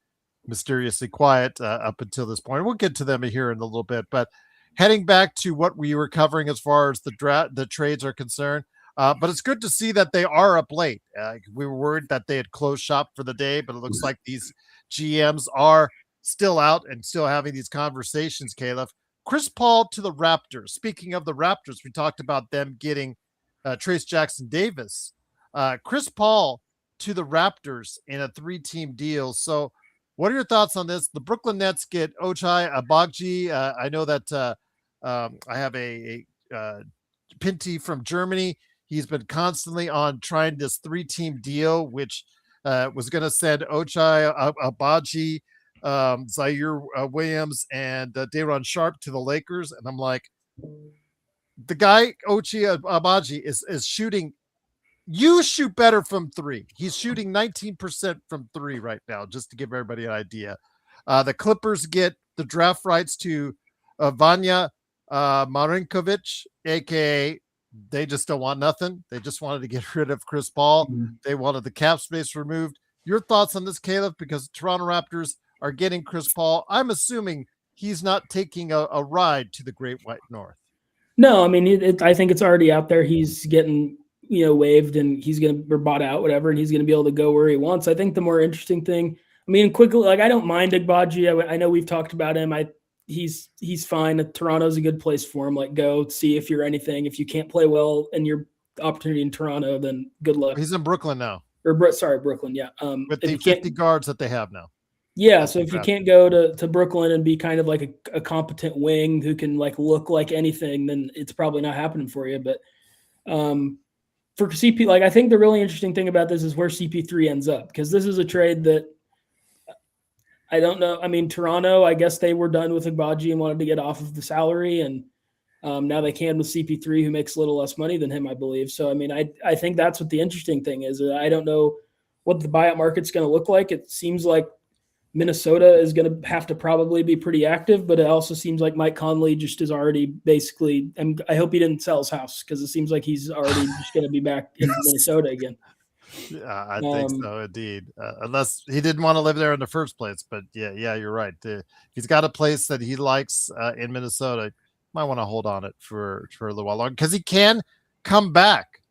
mysteriously quiet up until this point. We'll get to them here in a little bit, but heading back to what we were covering as far as the trades are concerned. But it's good to see that they are up late. We were worried that they had closed shop for the day, but it looks like these GMs are still out and still having these conversations, Caleb. Chris Paul to the Raptors. Speaking of the Raptors, we talked about them getting Trace Jackson Davis. Chris Paul to the Raptors in a 3-team deal. So what are your thoughts on this? The Brooklyn Nets get Ochai Agbaji. I know that I have a Pinty from Germany. He's been constantly on trying this 3-team deal, which was going to send Ochai Agbaji, Zaire Williams, and Day'Ron Sharpe to the Lakers. And I'm like, the guy Ochai Agbaji is shooting. You shoot better from 3. He's shooting 19% from 3 right now, just to give everybody an idea. The Clippers get the draft rights to Vanya Marinkovic, aka they just don't want nothing. They just wanted to get rid of Chris Paul. They wanted the cap space removed. Your thoughts on this, Caleb? Because Toronto Raptors are getting Chris Paul. I'm assuming he's not taking a ride to the Great White North. No, I mean, I think it's already out there. He's getting, waived, and he's going to be bought out, whatever, and he's going to be able to go where he wants. I think the more interesting thing, I mean, quickly, like, I don't mind Agbaji. I know we've talked about him. He's fine. Toronto's a good place for him. Like, go see if you're anything. If you can't play well in your opportunity in Toronto, then good luck. He's in Brooklyn now. Brooklyn, yeah. With the 50 guards that they have now. Yeah, so if you can't go to Brooklyn and be kind of like a competent wing who can like look like anything, then it's probably not happening for you. But for CP, like, I think the really interesting thing about this is where CP3 ends up, because this is a trade that I don't know. I mean, Toronto, I guess they were done with Agbaji and wanted to get off of the salary, and now they can with CP3, who makes a little less money than him, I believe. So, I mean, I think that's what the interesting thing is. I don't know what the buyout market's going to look like. It seems like Minnesota is going to have to probably be pretty active, but it also seems like Mike Conley just is already basically, and I hope he didn't sell his house, because it seems like he's already just going to be back in Minnesota again. Yeah, I think so, indeed. Unless he didn't want to live there in the first place. But yeah, you're right. If he's got a place that he likes in Minnesota, might want to hold on it for a little while longer, because he can come back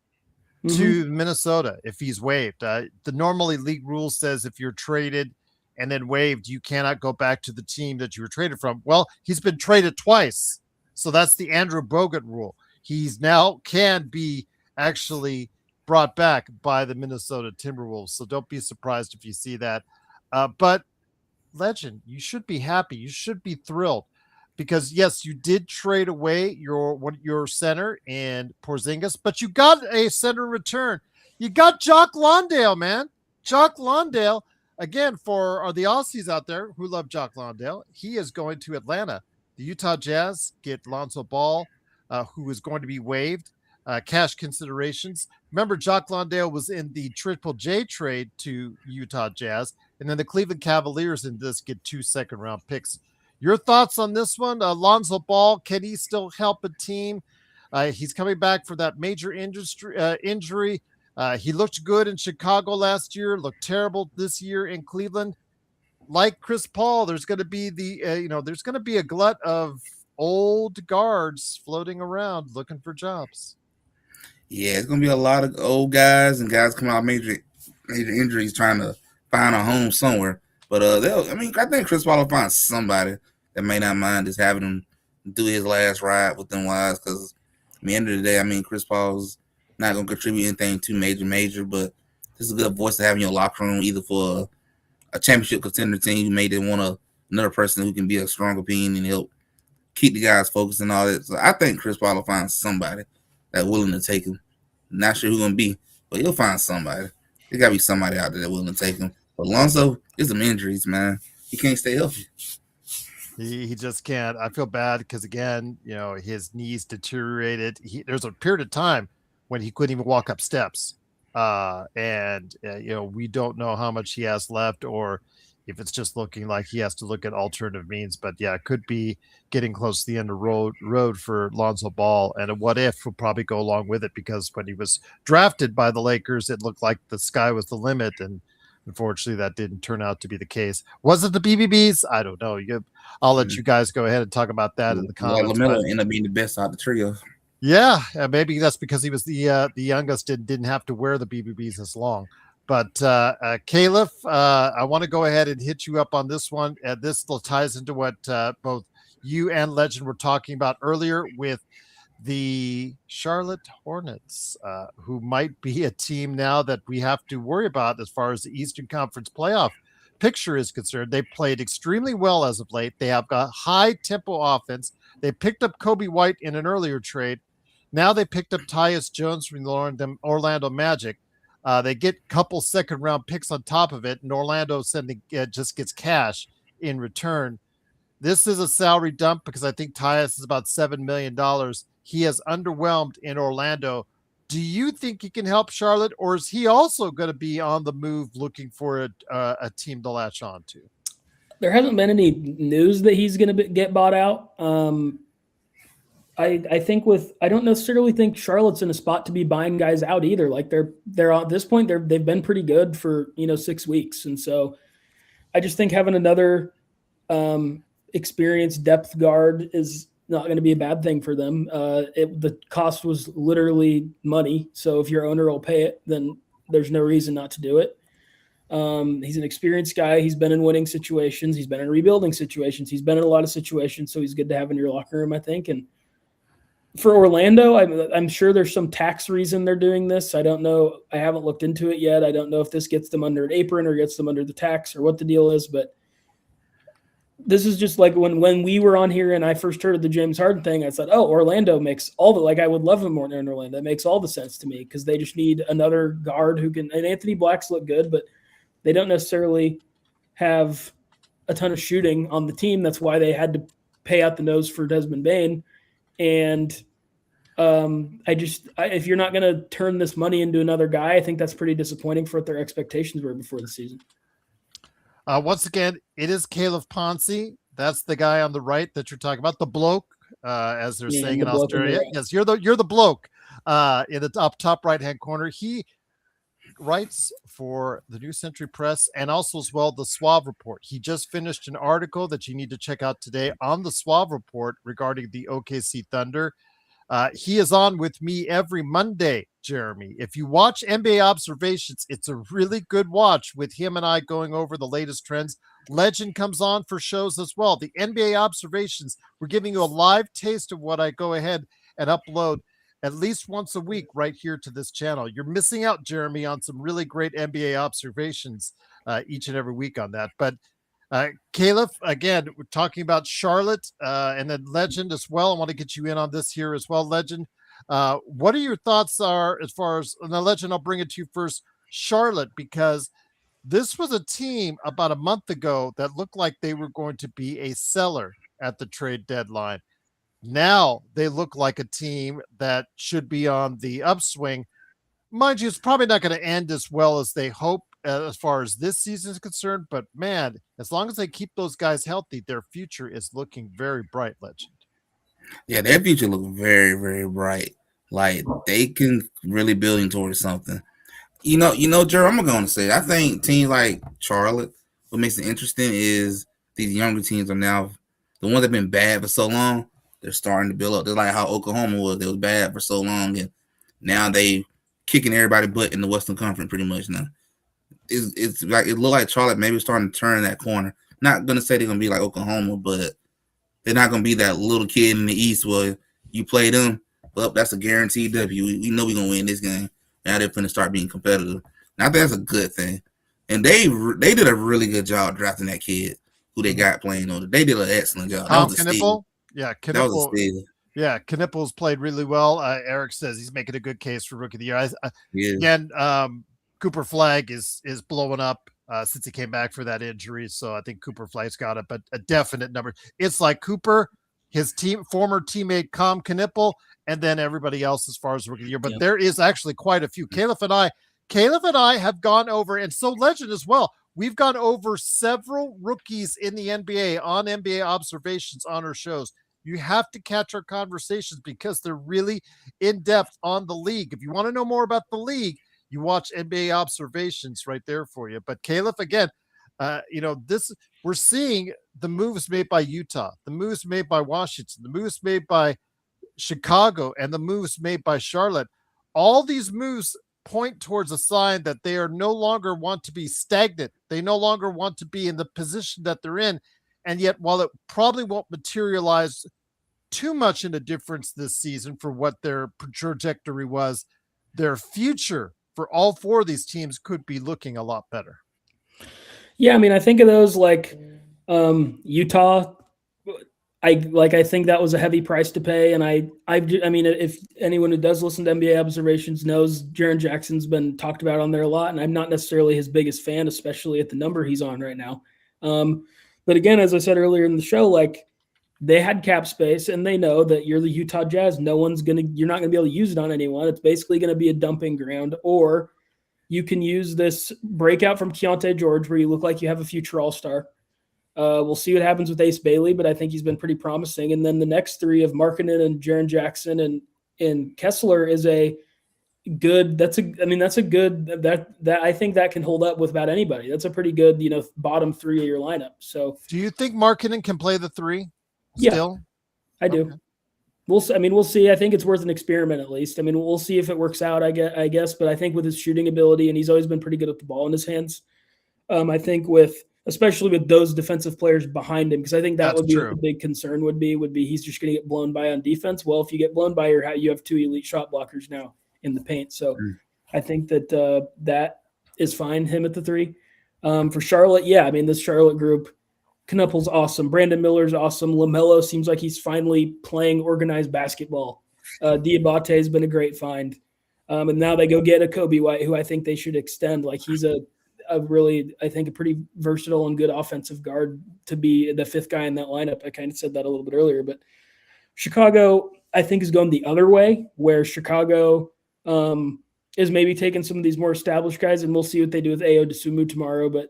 to Minnesota if he's waived. The normally league rule says if you're traded and then waived, you cannot go back to the team that you were traded from. Well, he's been traded twice. So that's the Andrew Bogut rule. He's now can be actually brought back by the Minnesota Timberwolves. So don't be surprised if you see that. But Legend, you should be happy. You should be thrilled, because yes, you did trade away your center in Porzingis, but you got a center return. You got Jock Landale, man. Jock Landale, again, for the Aussies out there who love Jock Landale, he is going to Atlanta. The Utah Jazz get Lonzo Ball, who is going to be waived. Cash considerations. Remember, Jock Landale was in the Triple J trade to Utah Jazz, and then the Cleveland Cavaliers in this get 2 second-round picks. Your thoughts on this one? Lonzo Ball, can he still help a team? He's coming back for that major injury. He looked good in Chicago last year, looked terrible this year in Cleveland. Like Chris Paul, there's going to be there's going to be a glut of old guards floating around looking for jobs. Yeah, it's gonna be a lot of old guys and guys coming out major injuries trying to find a home somewhere. But I think Chris Paul will find somebody that may not mind just having him do his last ride with them guys. Because at the end of the day, I mean, Chris Paul's not gonna contribute anything too major, but this is a good voice to have in your locker room, either for a championship contender team who may then want another person who can be a strong opinion and help keep the guys focused and all that. So I think Chris Paul will find somebody that's willing to take him. Not sure who's going to be, but he'll find somebody. There got to be somebody out there that's willing to take him. But Lonzo, there's some injuries, man. He can't stay healthy. He just can't. I feel bad because, again, his knees deteriorated. There's a period of time when he couldn't even walk up steps. We don't know how much he has left, or if it's just looking like he has to look at alternative means. But yeah, it could be getting close to the end of road for Lonzo Ball. And a what if will probably go along with it, because when he was drafted by the Lakers, it looked like the sky was the limit. And Unfortunately, that didn't turn out to be the case. Was it the BBBs? I don't know. I'll let you guys go ahead and talk about that in the comments. LaMelo ended up being the best out of the trio. Yeah, maybe that's because he was the youngest and didn't have to wear the BBBs as long. But Caleb, I want to go ahead and hit you up on this one. This ties into what both you and Legend were talking about earlier with the Charlotte Hornets, who might be a team now that we have to worry about as far as the Eastern Conference playoff picture is concerned. They played extremely well as of late. They have got high tempo offense. They picked up Kobe White in an earlier trade. Now they picked up Tyus Jones from the Orlando Magic. They get a couple second round picks on top of it, and Orlando just gets cash in return. This is a salary dump because I think Tyus is about $7 million. He has underwhelmed in Orlando. Do you think he can help Charlotte, or is he also going to be on the move looking for a team to latch on to? There hasn't been any news that he's going to get bought out. I think I don't necessarily think Charlotte's in a spot to be buying guys out either. Like they're at this point, they've been pretty good for 6 weeks, and so I just think having another experienced depth guard is not going to be a bad thing for them. The cost was literally money, so if your owner will pay it, then there's no reason not to do it. He's an experienced guy. He's been in winning situations. He's been in rebuilding situations. He's been in a lot of situations, so he's good to have in your locker room, I think. And for Orlando, I'm sure there's some tax reason they're doing this. I don't know. I haven't looked into it yet. I don't know if this gets them under an apron or gets them under the tax or what the deal is, but this is just like when we were on here and I first heard of the James Harden thing, I said, oh, Orlando makes all the, like, I would love him more in Orlando. That makes all the sense to me because they just need another guard who can, and Anthony Black's look good, but they don't necessarily have a ton of shooting on the team. That's why they had to pay out the nose for Desmond Bane. And if you're not going to turn this money into another guy, I think that's pretty disappointing for what their expectations were before the season. Once again, it is Caleb Ponce. That's the guy on the right that you're talking about, the bloke, as they're saying in Australia. Yes, you're the bloke in the top right-hand corner. He writes for the New Century Press and also as well the Suave Report. He just finished an article that you need to check out today on the Suave Report regarding the OKC Thunder. He is on with me every Monday, Jeremy. If you watch NBA Observations, it's a really good watch with him and I going over the latest trends. Legend comes on for shows as well. The NBA Observations, we're giving you a live taste of what I go ahead and upload at least once a week right here to this channel. You're missing out, Jeremy, on some really great NBA Observations each and every week on that. But Caleb, again, we're talking about Charlotte and then Legend as well. I want to get you in on this here as well, Legend. What are your thoughts are as far as, and the Legend, I'll bring it to you first, Charlotte, because this was a team about a month ago that looked like they were going to be a seller at the trade deadline. Now they look like a team that should be on the upswing. Mind you, it's probably not going to end as well as they hope as far as this season is concerned, but man, as long as they keep those guys healthy, their future is looking very bright, Legend. Yeah, their future look very, very bright. Like they can really building towards something. Jerry, I'm going to say, I think teams like Charlotte, what makes it interesting is these younger teams are now the ones that have been bad for so long. They're starting to build up. They're like how Oklahoma was. They was bad for so long, and now they kicking everybody butt in the Western Conference pretty much now. It's like it looked like Charlotte maybe starting to turn that corner. Not gonna say they're gonna be like Oklahoma, but they're not gonna be that little kid in the East where you play them. Well, that's a guaranteed W. We know we're gonna win this game. Now they're gonna start being competitive. And I think that's a good thing. And they did a really good job drafting that kid who they got playing on. They did an excellent job. Knipple? Yeah, Knipple. Yeah, Knipple's played really well. Eric says he's making a good case for Rookie of the Year. Again, Cooper Flagg is blowing up since he came back for that injury. So I think Cooper Flagg's got a definite number. It's like Cooper, his former teammate Com Knipple, and then everybody else as far as Rookie of the Year. But there is actually quite a few. Caleb and I have gone over, and so Legend as well. We've gone over several rookies in the NBA on NBA Observations on our shows. You have to catch our conversations because they're really in depth on the league. If you want to know more about the league, You watch NBA observations right there for you. But Caleb, again, we're seeing the moves made by Utah, the moves made by Washington, the moves made by Chicago, and the moves made by Charlotte. All these moves point towards a sign that they are no longer want to be stagnant. They no longer want to be in the position that they're in. And yet, while it probably won't materialize too much in a difference this season for what their trajectory was, their future for all four of these teams could be looking a lot better. Yeah, I mean, I think of those like Utah. I think that was a heavy price to pay, and I mean, if anyone who does listen to NBA observations knows, Jaren Jackson's been talked about on there a lot, and I'm not necessarily his biggest fan, especially at the number he's on right now. But again, as I said earlier in the show, like they had cap space, and they know that you're the Utah Jazz. You're not gonna be able to use it on anyone. It's basically gonna be a dumping ground, or you can use this breakout from Keontae George, where you look like you have a future All-Star. We'll see what happens with Ace Bailey, but I think he's been pretty promising. And then the next three of Markkanen and Jaren Jackson and Kessler is a good. That's a good that I think that can hold up with about anybody. That's a pretty good, bottom three of your lineup. So, do you think Markkanen can play the three? Yeah, still, I do. Okay. We'll see. I think it's worth an experiment at least. I mean, we'll see if it works out. I guess, but I think with his shooting ability, and he's always been pretty good with the ball in his hands. I think especially with those defensive players behind him, because I think that would be what the big concern would be he's just going to get blown by on defense. Well, if you get blown by, you have two elite shot blockers now in the paint. So I think that that is fine, him at the three. For Charlotte, yeah, I mean, this Charlotte group, Knupple's awesome. Brandon Miller's awesome. LaMelo seems like he's finally playing organized basketball. Diabate has been a great find. And now they go get a Kobe White, who I think they should extend. Like he's a really, I think, a pretty versatile and good offensive guard to be the fifth guy in that lineup. I kind of said that a little bit earlier, but Chicago, I think, is going the other way, where Chicago is maybe taking some of these more established guys, and we'll see what they do with Ayo Dosunmu tomorrow, but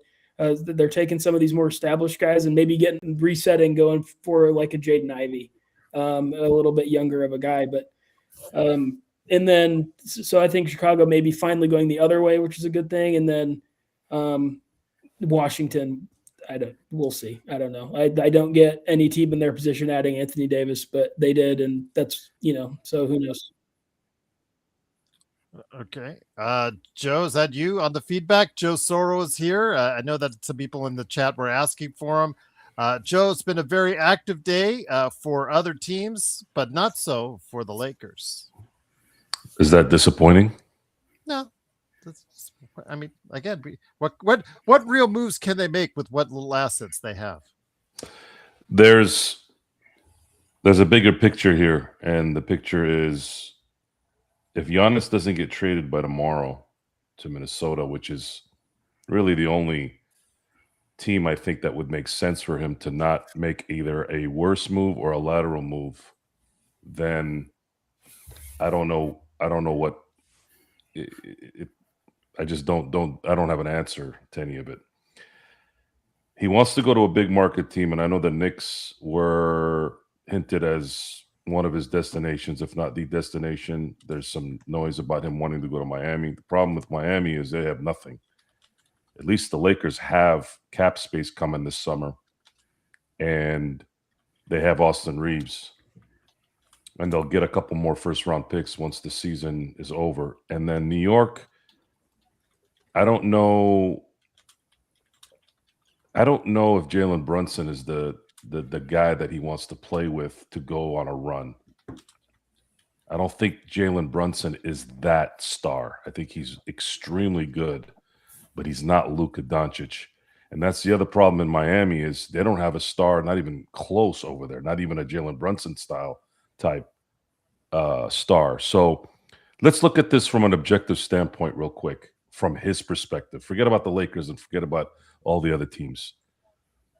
they're taking some of these more established guys and maybe resetting, going for like a Jaden Ivey, a little bit younger of a guy. But and then so I think Chicago may be finally going the other way, which is a good thing. And then Washington, we'll see. I don't know. I don't get any team in their position adding Anthony Davis, but they did, and that's so who knows. Okay. Joe, is that you on the feedback? Joe Soro is here. I know that some people in the chat were asking for him. Joe, it's been a very active day for other teams, but not so for the Lakers. Is that disappointing? No. I mean, again, what real moves can they make with what little assets they have? There's a bigger picture here, and the picture is, if Giannis doesn't get traded by tomorrow to Minnesota, which is really the only team I think that would make sense for him to not make either a worse move or a lateral move, then I don't know what I just don't have an answer to any of it. He wants to go to a big market team, and I know the Knicks were hinted as one of his destinations, if not the destination. There's some noise about him wanting to go to Miami. The problem with Miami is they have nothing. At least the Lakers have cap space coming this summer, and they have Austin Reeves, and they'll get a couple more first-round picks once the season is over. And then New York, I don't know if Jalen Brunson is the guy that he wants to play with to go on a run. I don't think Jalen Brunson is that star. I think he's extremely good, but he's not Luka Doncic. And that's the other problem in Miami, is they don't have a star, not even close over there, not even a Jalen Brunson style type star. So let's look at this from an objective standpoint real quick, from his perspective. Forget about the Lakers and forget about all the other teams.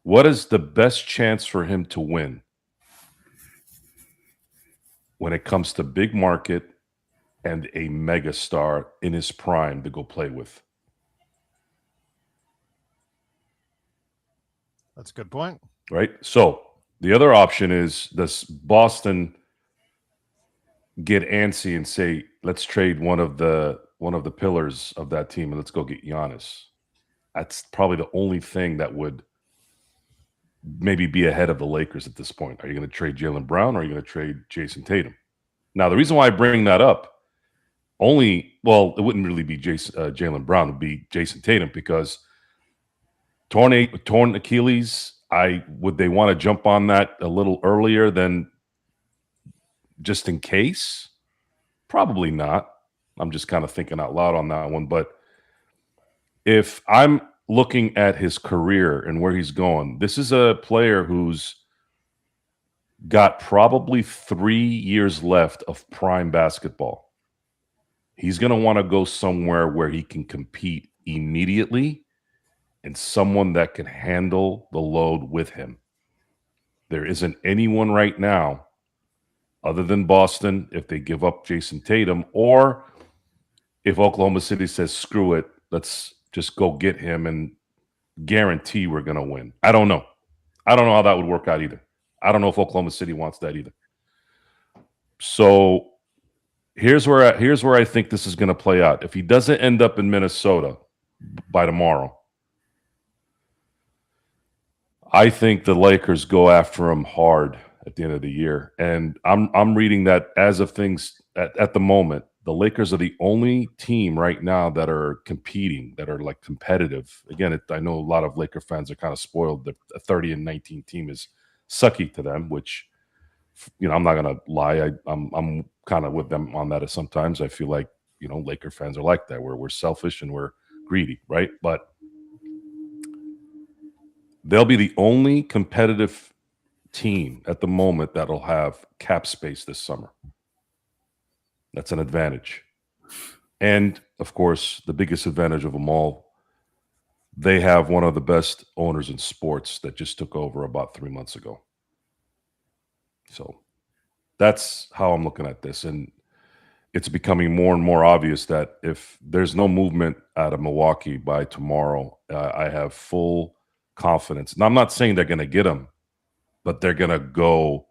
What is the best chance for him to win when it comes to big market and a mega star in his prime to go play with? That's a good point. Right? So the other option is, does Boston get antsy and say, let's trade one of one of the pillars of that team, and let's go get Giannis. That's probably the only thing that would maybe be ahead of the Lakers at this point. Are you going to trade Jaylen Brown or are you going to trade Jason Tatum? Now, the reason why I bring that up it wouldn't really be Jaylen Brown, it would be Jason Tatum, because torn Achilles, would they want to jump on that a little earlier than just in case? Probably not. I'm just kind of thinking out loud on that one. But if I'm looking at his career and where he's going, this is a player who's got probably 3 years left of prime basketball. He's going to want to go somewhere where he can compete immediately and someone that can handle the load with him. There isn't anyone right now other than Boston, if they give up Jason Tatum, or if Oklahoma City says, screw it, let's just go get him and guarantee we're going to win. I don't know. I don't know how that would work out either. I don't know if Oklahoma City wants that either. So here's where I think this is going to play out. If he doesn't end up in Minnesota by tomorrow, I think the Lakers go after him hard at the end of the year. And I'm reading that as of things at the moment, the Lakers are the only team right now that are competing, that are like competitive. Again, I know a lot of Laker fans are kind of spoiled. The 30-19 team is sucky to them, which, I'm not going to lie. I'm kind of with them on that. Sometimes I feel like, Laker fans are like that, where we're selfish and we're greedy, right? But they'll be the only competitive team at the moment that'll have cap space this summer. That's an advantage. And, of course, the biggest advantage of them all, they have one of the best owners in sports that just took over about 3 months ago. So that's how I'm looking at this. And it's becoming more and more obvious that if there's no movement out of Milwaukee by tomorrow, I have full confidence. And I'm not saying they're going to get him, but they're going to go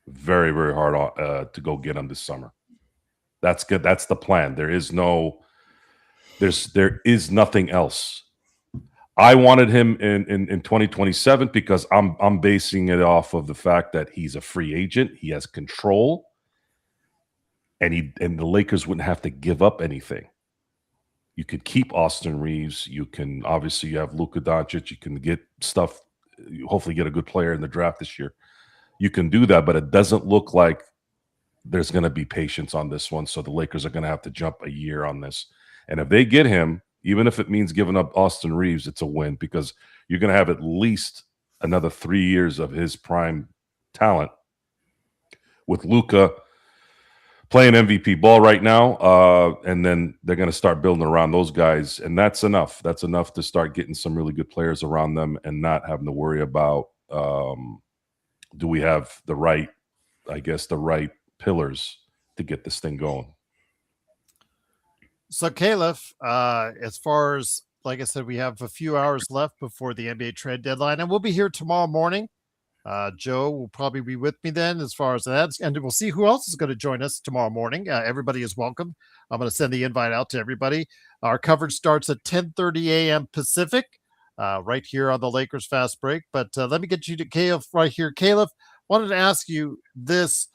very, very hard to go get him this summer. That's good. That's the plan. There is nothing else. I wanted him in 2027 because I'm basing it off of the fact that he's a free agent. He has control, and the Lakers wouldn't have to give up anything. You could keep Austin Reeves. You have Luka Doncic. You can get stuff. Hopefully, get a good player in the draft this year. You can do that, but it doesn't look like there's going to be patience on this one. So the Lakers are going to have to jump a year on this. And if they get him, even if it means giving up Austin Reeves, it's a win, because you're going to have at least another 3 years of his prime talent with Luka playing MVP ball right now. And then they're going to start building around those guys. And that's enough. That's enough to start getting some really good players around them and not having to worry about, do we have the right pillars to get this thing going. So, Caleb, as far as, like I said, we have a few hours left before the NBA trade deadline, and we'll be here tomorrow morning. Joe will probably be with me then as far as that, and we'll see who else is going to join us tomorrow morning. Everybody is welcome. I'm going to send the invite out to everybody. Our coverage starts at 10:30 a.m. Pacific, right here on the Lakers Fast Break. But let me get you to Caleb right here. Caleb, wanted to ask you this.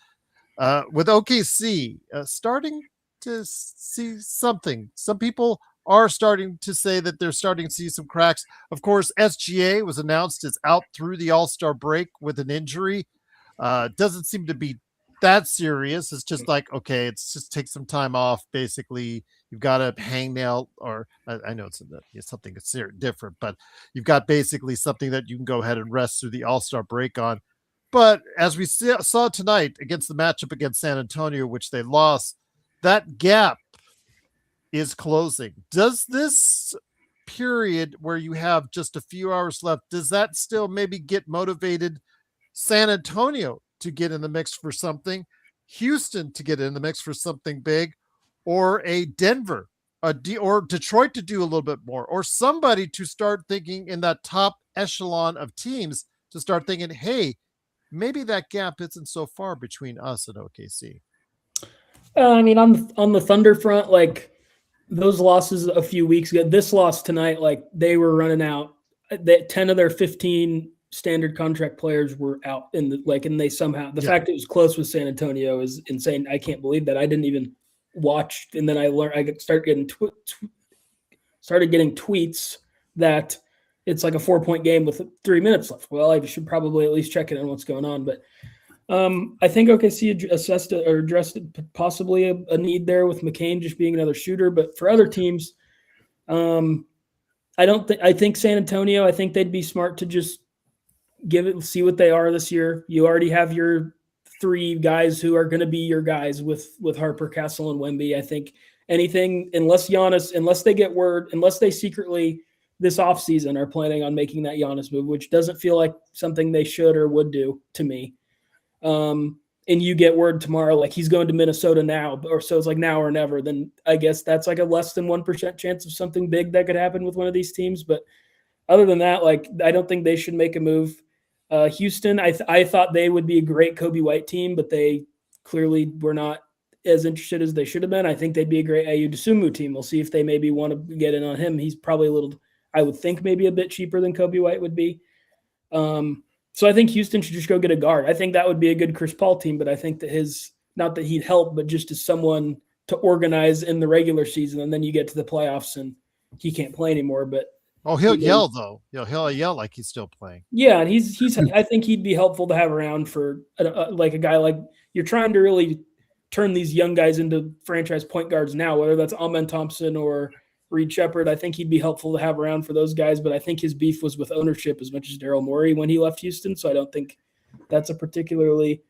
With OKC starting to see something. Some people are starting to say that they're starting to see some cracks. Of course, SGA was announced as out through the All-Star break with an injury. Doesn't seem to be that serious. It's just like, okay, it's just take some time off. Basically, you've got a hangnail, or I know it's something that's different, but you've got basically something that you can go ahead and rest through the All-Star break on. But as we saw tonight against the matchup against San Antonio, which they lost, that gap is closing. Does this period where you have just a few hours left, does that still maybe get motivated San Antonio to get in the mix for something, Houston to get in the mix for something big, or a Denver, or Detroit to do a little bit more, or somebody to start thinking in that top echelon of teams to start thinking, hey, maybe that gap isn't so far between us and OKC. I mean, on the Thunder front, like those losses a few weeks ago, this loss tonight, like they were running out. That 10 of their 15 standard contract players were out and they somehow the fact it was close with San Antonio is insane. I can't believe that. I didn't even watch, and then I started getting tweets that it's like a 4-point game with 3 minutes left. Well, I should probably at least check in on what's going on, but I think OKC assessed or addressed possibly a need there with McCain just being another shooter. But for other teams, I think San Antonio, I think they'd be smart to just see what they are this year. You already have your 3 guys who are going to be your guys with Harper, Castle, and Wemby. I think anything, unless they get word, unless they secretly this offseason are planning on making that Giannis move, which doesn't feel like something they should or would do to me. And you get word tomorrow, like he's going to Minnesota now, or so it's like now or never, then I guess that's like a less than 1% chance of something big that could happen with one of these teams. But other than that, like, I don't think they should make a move. Houston, I thought they would be a great Kobe White team, but they clearly were not as interested as they should have been. I think they'd be a great Ayu Dosunmu team. We'll see if they maybe want to get in on him. He's probably I would think maybe a bit cheaper than Kobe White would be. So I think Houston should just go get a guard. I think that would be a good Chris Paul team, but I think that not that he'd help, but just as someone to organize in the regular season, and then you get to the playoffs and he can't play anymore. But he'll yell though. He'll yell like he's still playing. Yeah, and he's. I think he'd be helpful to have around for like a guy like you're trying to really turn these young guys into franchise point guards now, whether that's Amen Thompson or Reed Shepherd. I think he'd be helpful to have around for those guys, but I think his beef was with ownership as much as Daryl Morey when he left Houston, so I don't think that's a particularly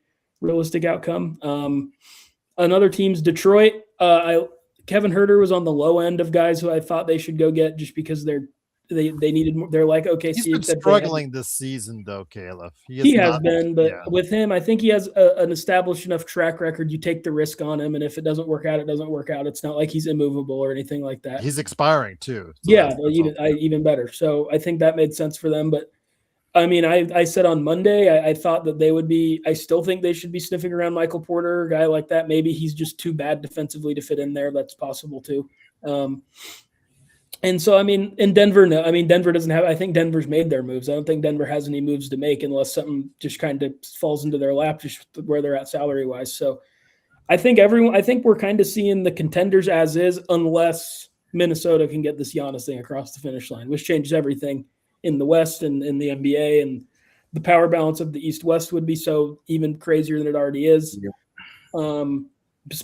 realistic outcome. Another team's Detroit. Kevin Huerter was on the low end of guys who I thought they should go get just because they needed more. They're like, okay, he's been struggling this season though, Caleb. He has been, but with him, I think he has an established enough track record. You take the risk on him, and if it doesn't work out, it doesn't work out. It's not like he's immovable or anything like that. He's expiring too. So yeah, even better. So I think that made sense for them. But I mean, I said on Monday, I thought that they would be. I still think they should be sniffing around Michael Porter, a guy like that. Maybe he's just too bad defensively to fit in there. That's possible too. And so, I mean, in Denver, no. I mean, Denver doesn't have – I think Denver's made their moves. I don't think Denver has any moves to make unless something just kind of falls into their lap just where they're at salary-wise. So I think we're kind of seeing the contenders as is unless Minnesota can get this Giannis thing across the finish line, which changes everything in the West and in the NBA. And the power balance of the East-West would be so even crazier than it already is. Yep.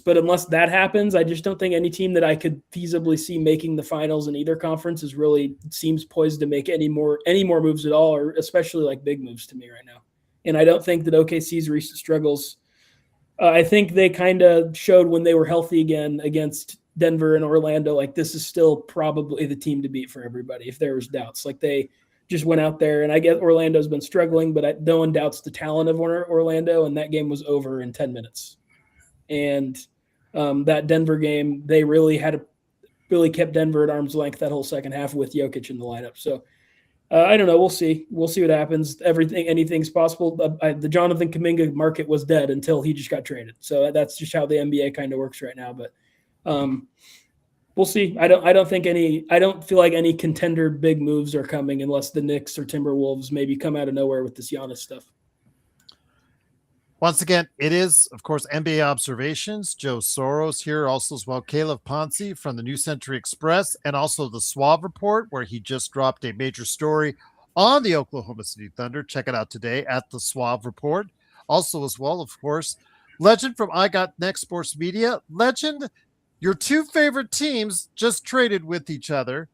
But unless that happens, I just don't think any team that I could feasibly see making the finals in either conference seems poised to make any more moves at all, or especially like big moves to me right now. And I don't think that OKC's recent struggles, I think they kind of showed when they were healthy again against Denver and Orlando, like this is still probably the team to beat for everybody if there was doubts. Like they just went out there, and I guess Orlando's been struggling, but no one doubts the talent of Orlando, and that game was over in 10 minutes. And that Denver game, they really kept Denver at arm's length that whole second half with Jokic in the lineup. So I don't know. We'll see what happens. Anything's possible. The Jonathan Kuminga market was dead until he just got traded. So that's just how the NBA kind of works right now. But we'll see. I don't feel like any contender big moves are coming unless the Knicks or Timberwolves maybe come out of nowhere with this Giannis stuff. Once again, it is, of course, NBA Observations. Joe Soros here, also as well. Caleb Ponce from the New Century Express, and also the Suave Report, where he just dropped a major story on the Oklahoma City Thunder. Check it out today at the Suave Report. Also, as well, of course, Legend from I Got Next Sports Media. Legend, your two favorite teams just traded with each other.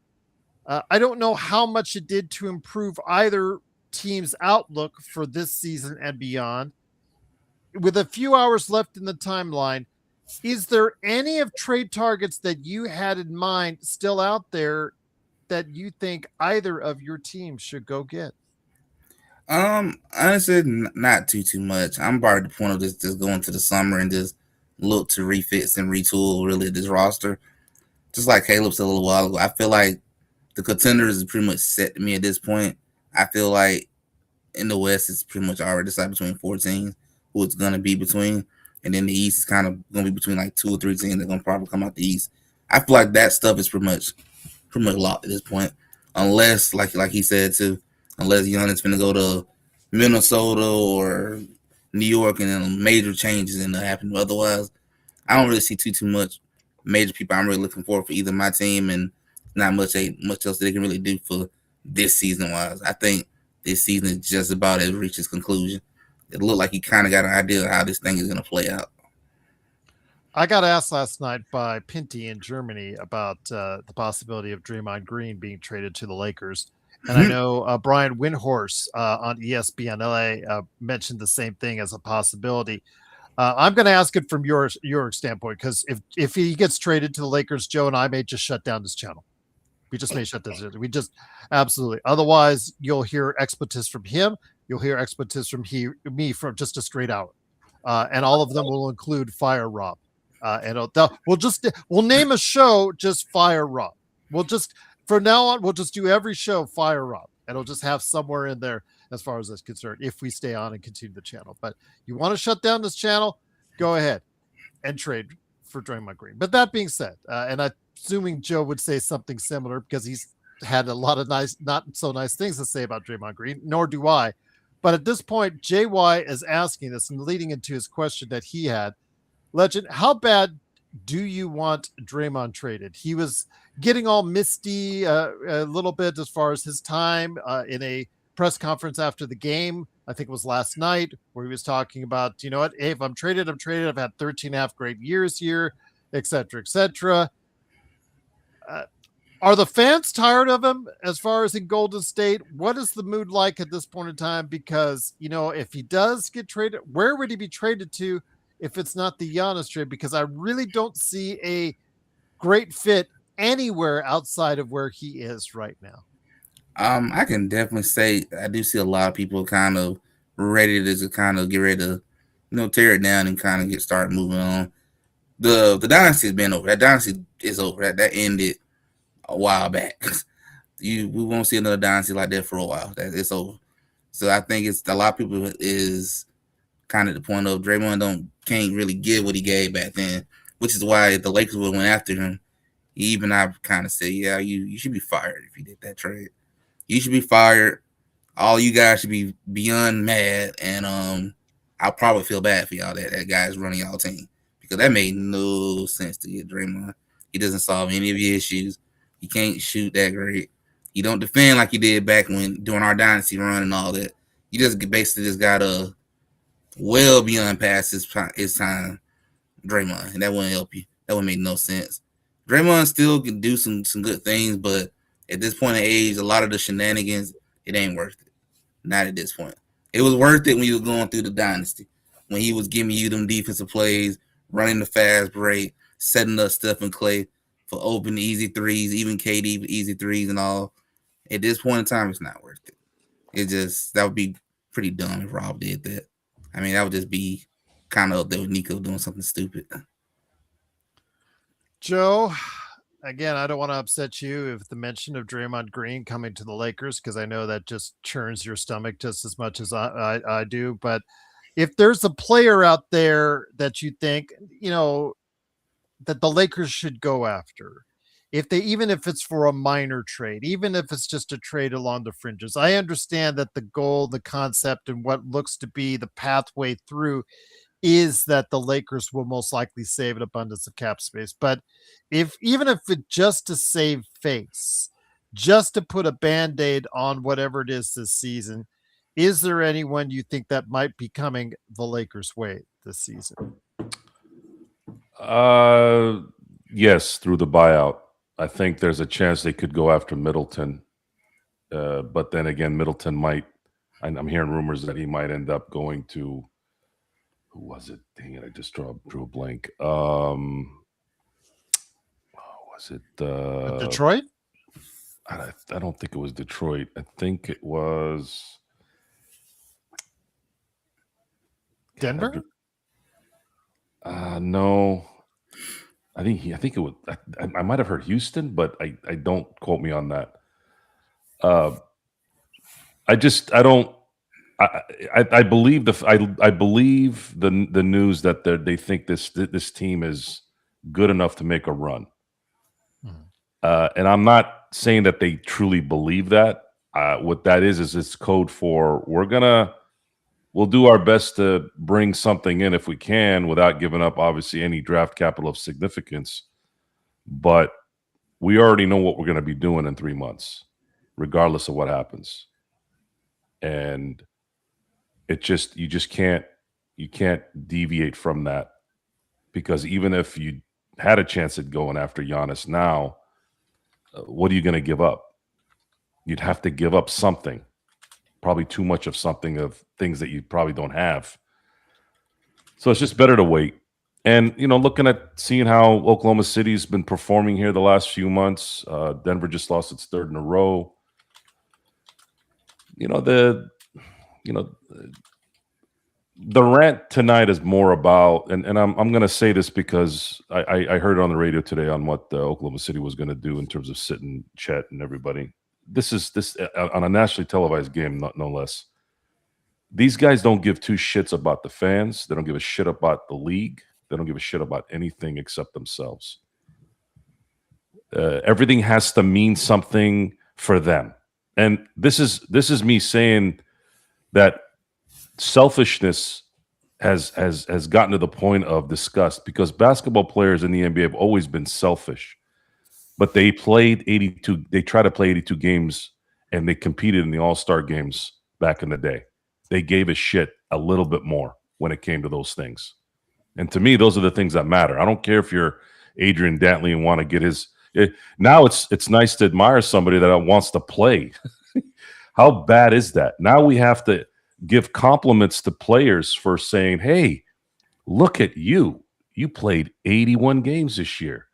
I don't know how much it did to improve either team's outlook for this season and beyond. With a few hours left in the timeline, is there any of trade targets that you had in mind still out there that you think either of your teams should go get? Honestly, not too much. I'm about at the point of just going to the summer and just look to refix and retool really this roster. Just like Caleb said a little while ago, I feel like the contenders is pretty much set to me at this point. I feel like in the West, it's pretty much already decided between 4 teams who it's going to be between. And then the East is kind of going to be between like 2 or 3 teams that are going to probably come out the East. I feel like that stuff is pretty much locked at this point, unless like he said too, unless Giannis finna go to Minnesota or New York and then major changes end up happening. Otherwise, I don't really see too much major people I'm really looking for either my team, and not much else they can really do for this season wise. I think this season is just about to reach its conclusion. It looked like he kind of got an idea of how this thing is going to play out. I got asked last night by Pinty in Germany about the possibility of Draymond Green being traded to the Lakers. And I know Brian Windhorst on ESPN LA mentioned the same thing as a possibility. I'm going to ask it from your standpoint, because if he gets traded to the Lakers, Joe and I may just shut down this channel. We just may shut this. We just absolutely. Otherwise, you'll hear expletives from him. You'll hear expletives from me from just a straight hour, and all of them will include Fire Rob. And we'll name a show just Fire Rob. We'll just from now on we'll just do every show Fire Rob, and it'll just have somewhere in there as far as that's concerned. If we stay on and continue the channel, but you want to shut down this channel, go ahead and trade for Draymond Green. But that being said, and I'm assuming Joe would say something similar because he's had a lot of not so nice things to say about Draymond Green. Nor do I. But at this point, JY is asking this and leading into his question that he had. Legend, how bad do you want Draymond traded? He was getting all misty a little bit as far as his time in a press conference after the game. I think it was last night, where he was talking about, you know what, hey, if I'm traded, I'm traded. I've had 13 and a half great years here, et cetera, et cetera. Are the fans tired of him as far as in Golden State? What is the mood like at this point in time? Because, you know, if he does get traded, where would he be traded to if it's not the Giannis trade? Because I really don't see a great fit anywhere outside of where he is right now. I can definitely say I do see a lot of people kind of ready to just kind of get ready to, you know, tear it down and kind of start moving on. The dynasty has been over. That dynasty is over. That ended a while back. We won't see another dynasty like that for a while. It's over. So I think it's a lot of people is kind of the point of Draymond can't really give what he gave back then, which is why the Lakers would went after him. Even I kind of said, yeah, you should be fired if you did that trade. You should be fired. All you guys should be beyond mad, and I'll probably feel bad for y'all that guy's running y'all team, because that made no sense to get Draymond. He doesn't solve any of your issues. He can't shoot that great. He don't defend like he did back when during our dynasty run and all that. You just basically just got a well beyond past his time, Draymond, and that wouldn't help you. That would make no sense. Draymond still can do some good things, but at this point in age, a lot of the shenanigans, it ain't worth it. Not at this point. It was worth it when you were going through the dynasty, when he was giving you them defensive plays, running the fast break, setting up Stephen Clay for open easy threes, even KD with easy threes and all. At this point in time, it's not worth it. That would be pretty dumb if Rob did that. I mean, that would just be kind of up there with Nico doing something stupid. Joe, again, I don't want to upset you with the mention of Draymond Green coming to the Lakers, because I know that just churns your stomach just as much as I do. But if there's a player out there that you think, you know, that the Lakers should go after, even if it's for a minor trade, even if it's just a trade along the fringes, I understand that the goal, the concept, and what looks to be the pathway through is that the Lakers will most likely save an abundance of cap space. But even if it just to save face, just to put a Band-Aid on whatever it is this season, is there anyone you think that might be coming the Lakers' way this season? Yes, through the buyout. I think there's a chance they could go after Middleton. But then again, Middleton might, I'm hearing rumors that he might end up going to, who was it? Dang it, I just drew a blank. Was it Detroit? I don't think it was Detroit. I think it was Denver? No. I think it was. I might have heard Houston, but I don't quote me on that. I believe the news that they think this team is good enough to make a run. And I'm not saying that they truly believe that. What that is it's code for we'll do our best to bring something in if we can without giving up, obviously, any draft capital of significance. But we already know what we're going to be doing in 3 months, regardless of what happens. And you just can't deviate from that, because even if you had a chance at going after Giannis now, what are you going to give up? You'd have to give up something, probably too much of something, of things that you probably don't have. So it's just better to wait. And, looking at seeing how Oklahoma City's been performing here the last few months, Denver just lost its third in a row. The rant tonight is more about, and I'm going to say this because I heard on the radio today on what Oklahoma City was going to do in terms of sitting Chet and everybody. This on a nationally televised game, no less. These guys don't give two shits about the fans. They don't give a shit about the league. They don't give a shit about anything except themselves. Everything has to mean something for them. And this is me saying that selfishness has gotten to the point of disgust, because basketball players in the NBA have always been selfish. But they played 82. They tried to play 82 games, and they competed in the All-Star games back in the day. They gave a shit a little bit more when it came to those things. And to me, those are the things that matter. I don't care if you're Adrian Dantley and want to get his. Now it's nice to admire somebody that wants to play. How bad is that? Now we have to give compliments to players for saying, "Hey, look at you. You played 81 games this year.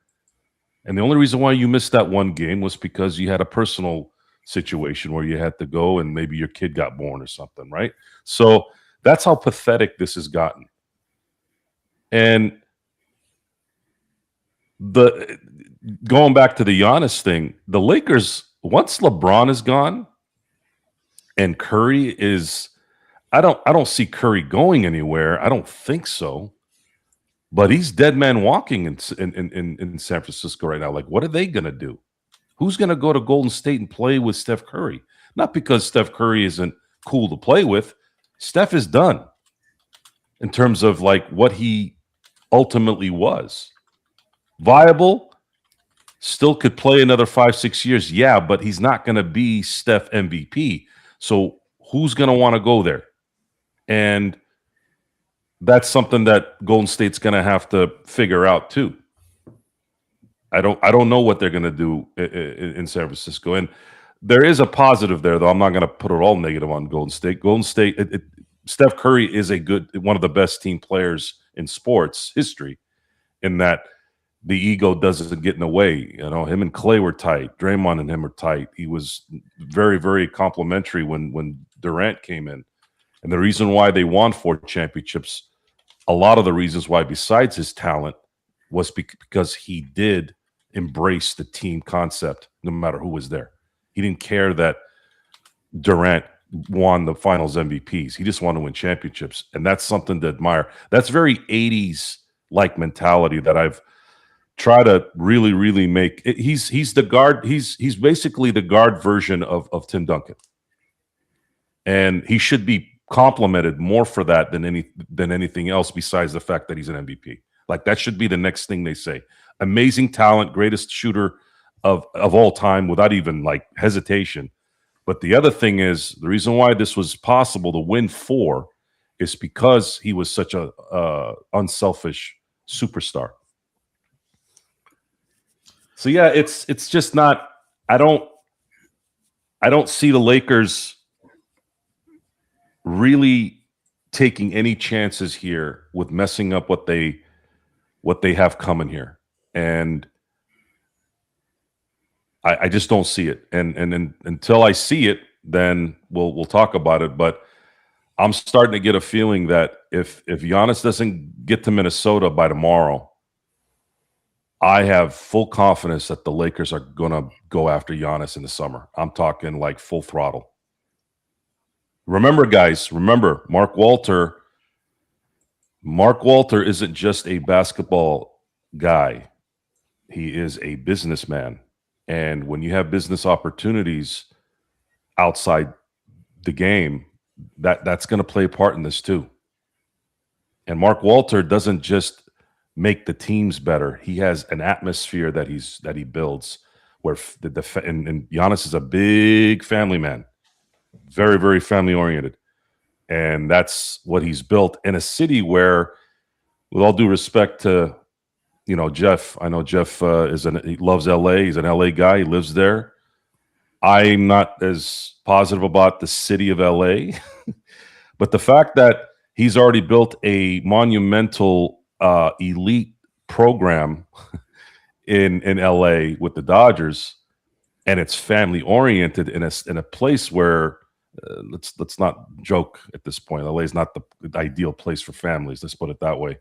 And the only reason why you missed that one game was because you had a personal situation where you had to go and maybe your kid got born or something," right? So that's how pathetic this has gotten. And going back to the Giannis thing, the Lakers, once LeBron is gone and Curry is, I don't see Curry going anywhere. I don't think so. But he's dead man walking in San Francisco right now. Like, what are they going to do? Who's going to go to Golden State and play with Steph Curry? Not because Steph Curry isn't cool to play with. Steph is done in terms of like what he ultimately was. Viable, still could play another 5-6 years. Yeah, but he's not going to be Steph MVP. So who's going to want to go there? And that's something that Golden State's going to have to figure out too. I don't know what they're going to do in San Francisco. And there is a positive there, though. I'm not going to put it all negative on Golden State. Golden State, Steph Curry is one of the best team players in sports history, in that the ego doesn't get in the way. Him and Clay were tight. Draymond and him were tight. He was very, very complimentary when Durant came in. And the reason why they won 4 championships, a lot of the reasons why, besides his talent, was because he did embrace the team concept no matter who was there. He didn't care that Durant won the finals MVPs. He just wanted to win championships. And that's something to admire. That's very 80s like mentality that I've tried to really, really make. He's the guard. He's basically the guard version of Tim Duncan. And he should be complimented more for that than anything else, besides the fact that he's an MVP. Like, that should be the next thing they say. Amazing talent, greatest shooter of all time, without even like hesitation. But the other thing is, the reason why this was possible to win 4 is because he was such a unselfish superstar. So yeah, it's just not. I don't see the Lakers really taking any chances here with messing up what they have coming here. And I just don't see it. And until I see it, then we'll talk about it. But I'm starting to get a feeling that if Giannis doesn't get to Minnesota by tomorrow, I have full confidence that the Lakers are going to go after Giannis in the summer. I'm talking like full throttle. Remember, guys, Mark Walter isn't just a basketball guy. He is a businessman. And when you have business opportunities outside the game, that's going to play a part in this too. And Mark Walter doesn't just make the teams better. He has an atmosphere that he builds where and Giannis is a big family man, very, very family oriented. And that's what he's built in a city where, with all due respect to, Jeff, I know Jeff he loves LA. He's an LA guy. He lives there. I'm not as positive about the city of LA, but the fact that he's already built a monumental elite program in LA with the Dodgers, and it's family oriented in a place where let's not joke at this point. LA is not the ideal place for families. Let's put it that way.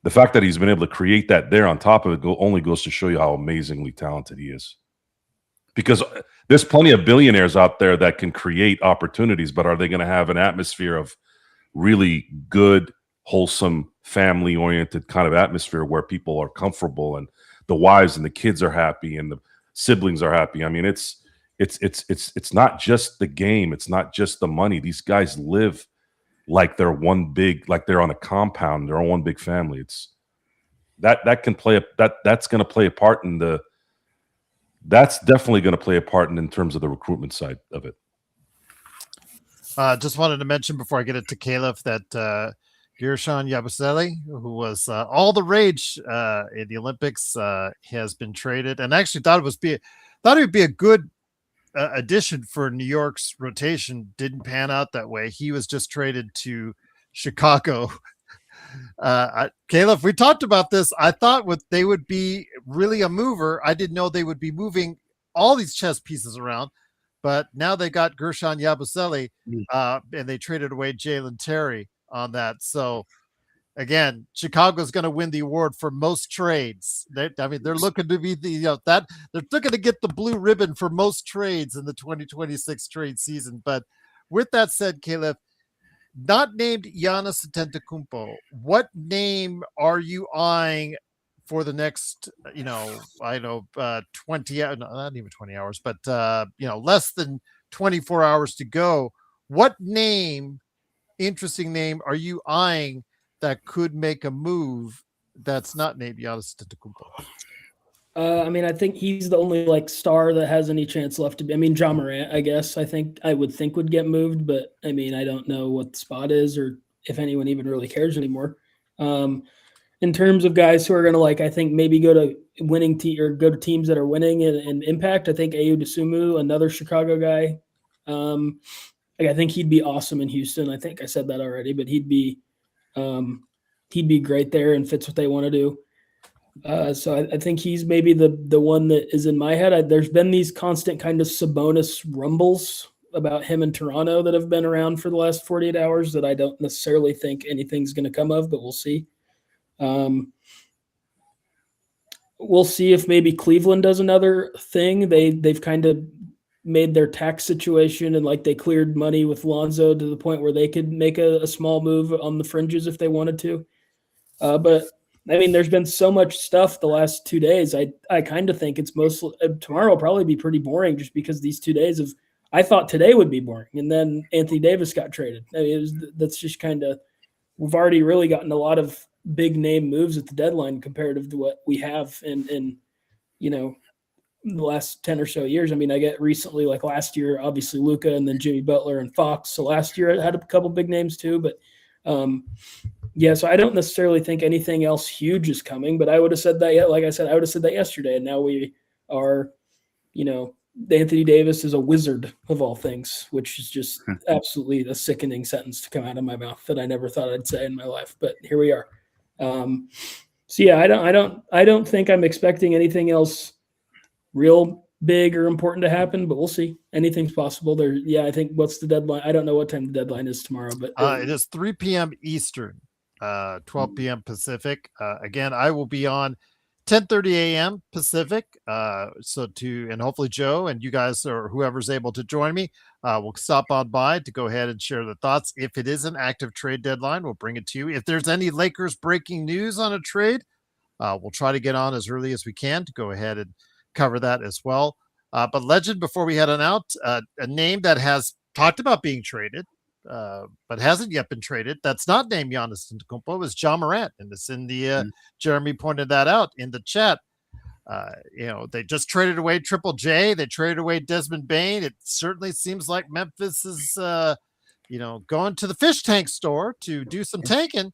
The fact that he's been able to create that there on top of it only goes to show you how amazingly talented he is. Because there's plenty of billionaires out there that can create opportunities, but are they going to have an atmosphere of really good, wholesome, family-oriented kind of atmosphere where people are comfortable and the wives and the kids are happy and the siblings are happy? I mean, it's not just the game. It's not just the money. These guys live like they're like they're on a compound. They're on one big family. It's that's going to play a part in that's definitely going to play a part in terms of the recruitment side of it. Just wanted to mention before I get it to Caleb that Gershon Yabusele, who was all the rage in the Olympics, has been traded, and actually thought it would be a good addition for New York's rotation. Didn't pan out that way. He was just traded to Chicago. Caleb, we talked about this. I thought they would be really a mover. I didn't know they would be moving all these chess pieces around, but now they got Gershon Yabusele, and they traded away Jalen Terry on that. So again, Chicago's going to win the award for most trades. They're looking to be they're looking to get the blue ribbon for most trades in the 2026 trade season. But with that said, Caleb, not named Giannis Antetokounmpo, what name are you eyeing for the next, 20, not even 20 hours, but, less than 24 hours to go? What interesting name are you eyeing that could make a move that's not named Giannis Antetokounmpo? I think he's the only star that has any chance left to be. Ja Morant, I guess. I would think would get moved, but I don't know what the spot is or if anyone even really cares anymore. In terms of guys who are going to I think maybe go to winning or go to teams that are winning and impact. I think Ayo Dosunmu, another Chicago guy. I think he'd be awesome in Houston. I think I said that already, but he'd be great there and fits what they want to do. So I think he's maybe the one that is in my head. There's been these constant kind of Sabonis rumbles about him in Toronto that have been around for the last 48 hours that I don't necessarily think anything's going to come of, but we'll see. We'll see if maybe Cleveland does another thing. They've kind of made their tax situation and they cleared money with Lonzo to the point where they could make a small move on the fringes if they wanted to. But there's been so much stuff the last 2 days. I kind of think it's mostly tomorrow will probably be pretty boring just because these 2 days I thought today would be boring. And then Anthony Davis got traded. That's just kind of, we've already really gotten a lot of big name moves at the deadline comparative to what we have in the last 10 or so years. I get recently, last year, obviously Luka and then Jimmy Butler and Fox. So last year I had a couple big names too, but so I don't necessarily think anything else huge is coming, but I would have said that, like I said, I would have said that yesterday. And now we are, Anthony Davis is a wizard of all things, which is just absolutely a sickening sentence to come out of my mouth that I never thought I'd say in my life, but here we are. I don't think I'm expecting anything else real big or important to happen, but we'll see. Anything's possible there. I think what's the deadline? I don't know what time the deadline is tomorrow, but it is 3 p.m. Eastern, 12 p.m. Pacific. Again, I will be on 10:30 a.m. Pacific. And hopefully Joe and you guys or whoever's able to join me will stop on by to go ahead and share the thoughts. If it is an active trade deadline, we'll bring it to you. If there's any Lakers breaking news on a trade, we'll try to get on as early as we can to go ahead and cover that as well. But Legend, before we head on out, a name that has talked about being traded, but hasn't yet been traded. That's not named Giannis Antetokounmpo. Is John Morant, and it's in the Jeremy pointed that out in the chat. They just traded away Triple J. They traded away Desmond Bain. It certainly seems like Memphis is, going to the fish tank store to do some tanking.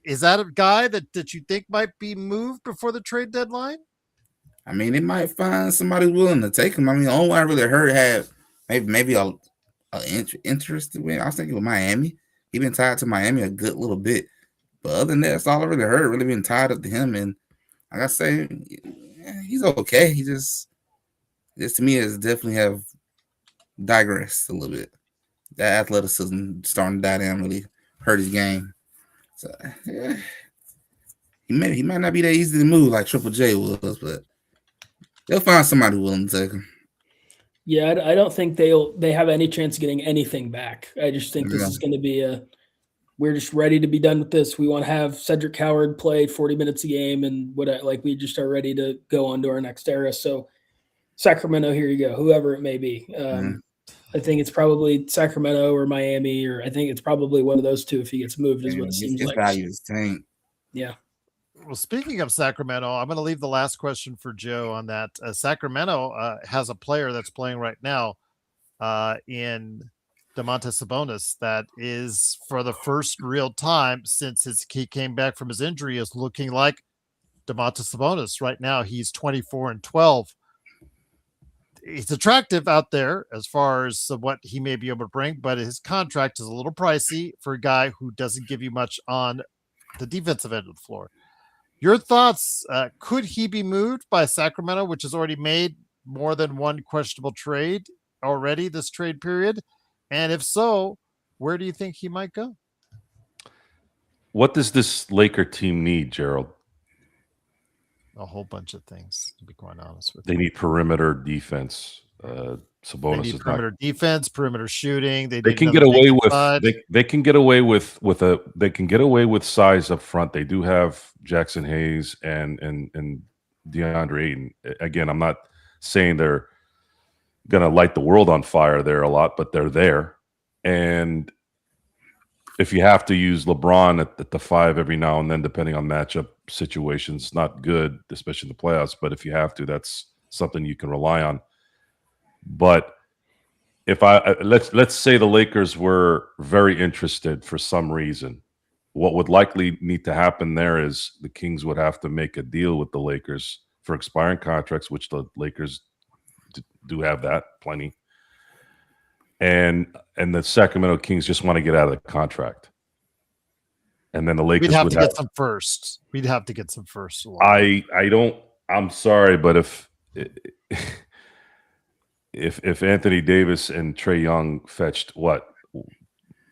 Is that a guy that you think might be moved before the trade deadline? I mean, they might find somebody willing to take him. I mean, the only one I really heard had maybe a interest in. I was thinking with Miami. He's been tied to Miami a good little bit. But other than that, that's all I really heard. Really been tied up to him. And like I say, he's okay. He just to me has definitely have digressed a little bit. That athleticism starting to die down really hurt his game. So yeah, he might not be that easy to move like Triple J was, but they'll find somebody willing to take him. Yeah, I don't think they have any chance of getting anything back. I just think this is going to be we're just ready to be done with this. We want to have Cedric Howard play 40 minutes a game, and we just are ready to go on to our next era. So Sacramento, here you go, whoever it may be. I think it's probably Sacramento or Miami, or I think it's probably one of those two if he gets moved, is what it seems like. His value is tank. Yeah. Well, speaking of Sacramento, I'm going to leave the last question for Joe on that. Sacramento has a player that's playing right now in Domantas Sabonis that is, for the first real time since he came back from his injury, is looking like Domantas Sabonis. Right now, he's 24-12. He's attractive out there as far as what he may be able to bring, but his contract is a little pricey for a guy who doesn't give you much on the defensive end of the floor. Your thoughts, could he be moved by Sacramento, which has already made more than one questionable trade already this trade period? And if so, where do you think he might go? What does this Laker team need, Gerald? A whole bunch of things, to be quite honest with you. They need perimeter defense. Sabonis they need perimeter defense, perimeter shooting. They can get away with they can get away with they can get away with size up front. They do have Jackson Hayes and DeAndre Ayton. Again, I'm not saying they're gonna light the world on fire there a lot, but they're there. And if you have to use LeBron at the 5 every now and then, depending on matchup situations, not good, especially in the playoffs. But if you have to, that's something you can rely on. But if let's say the Lakers were very interested for some reason, what would likely need to happen there is the Kings would have to make a deal with the Lakers for expiring contracts, which the Lakers do have that plenty. And the Sacramento Kings just want to get out of the contract. And then the Lakers would have to get some first. We'd have to get some first. I'm sorry, but if Anthony Davis and Trae Young fetched what?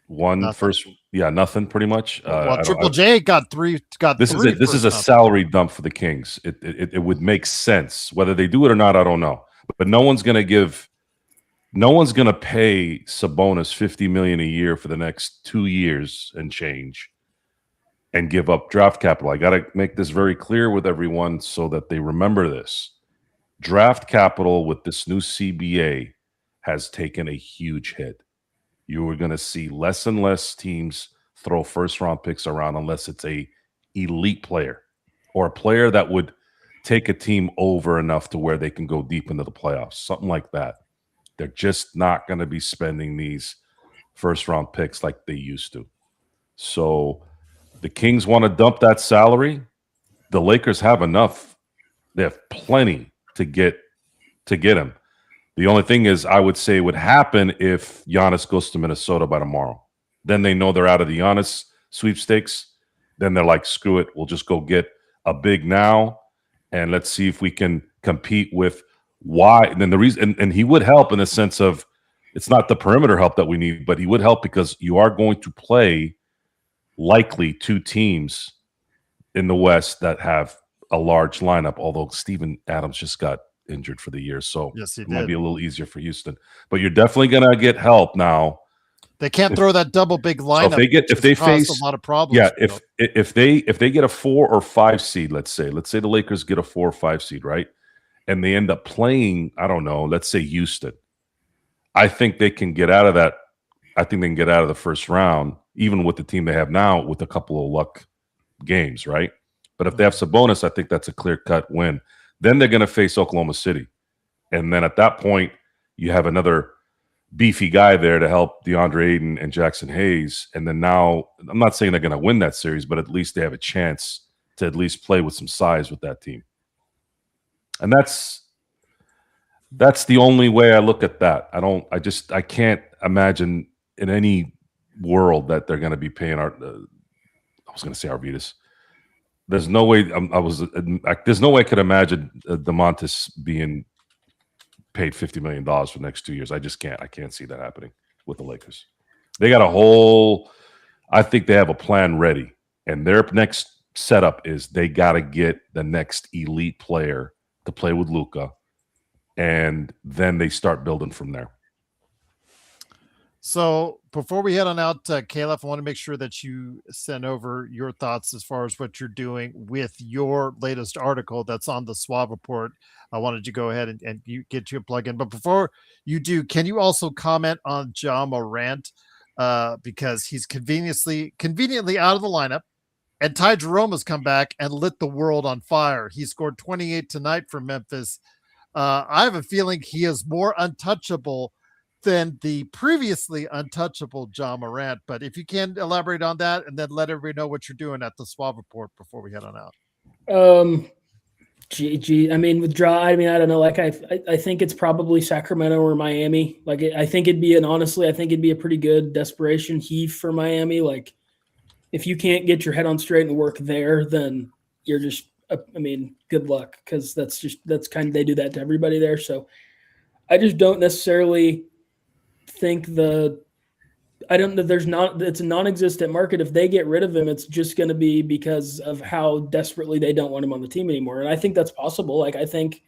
Nothing. First? Yeah, nothing pretty much. Well, Triple J got three. This is a salary dump for the Kings. It would make sense. Whether they do it or not, I don't know. But no one's going to pay Sabonis $50 million a year for the next 2 years and change, and give up draft capital. I got to make this very clear with everyone so that they remember this. Draft capital with this new CBA has taken a huge hit. You are going to see less and less teams throw first-round picks around unless it's a elite player or a player that would take a team over enough to where they can go deep into the playoffs, something like that. They're just not going to be spending these first-round picks like they used to. So the Kings want to dump that salary. The Lakers have enough. They have plenty to get him. The only thing is, I would say would happen if Giannis goes to Minnesota by tomorrow. Then they know they're out of the Giannis sweepstakes. Then they're like, screw it. We'll just go get a big now, and let's see if we can compete with why. And then the reason, and he would help in the sense of, it's not the perimeter help that we need, but he would help because you are going to play likely 2 teams in the West that have a large lineup, although Steven Adams just got injured for the year. So yes, it might be a little easier for Houston. But you're definitely going to get help now. They can't throw that double big lineup. So if they face a lot of problems. Yeah, if they get a 4 or 5 seed, let's say the Lakers get a 4 or 5 seed, right? and they end up playing, I don't know, let's say Houston, I think they can get out of that. I think they can get out of the first round, even with the team they have now, with a couple of luck games, right? But if they have Sabonis, I think that's a clear-cut win. Then they're going to face Oklahoma City. And then at that point, you have another beefy guy there to help DeAndre Ayton and Jackson Hayes. And then now, I'm not saying they're going to win that series, but at least they have a chance to at least play with some size with that team. And that's the only way I look at that. I can't imagine in any world that they're going to be paying I was going to say Arvidas. There's no way there's no way I could imagine DeMontis being paid $50 million for the next 2 years. I just can't. I can't see that happening with the Lakers. They got I think they have a plan ready. And their next setup is they got to get the next elite player to play with Luka. And then they start building from there. So before we head on out, Caleb, I want to make sure that you send over your thoughts as far as what you're doing with your latest article that's on the Swab Report. I wanted to go ahead and you get your plug in. But before you do, can you also comment on Ja Morant? Because he's conveniently out of the lineup. And Ty Jerome has come back and lit the world on fire. He scored 28 tonight for Memphis. I have a feeling he is more untouchable than the previously untouchable Ja Morant. But if you can elaborate on that and then let everybody know what you're doing at the Swab Report before we head on out. I mean, with Ja, I don't know. Like, I think it's probably Sacramento or Miami. Like, I think it'd be a pretty good desperation heave for Miami. Like, if you can't get your head on straight and work there, then you're just, good luck. Cause that's they do that to everybody there. So I just don't necessarily think it's a non-existent market. If they get rid of him, it's just going to be because of how desperately they don't want him on the team anymore. And I think that's possible. Like, I think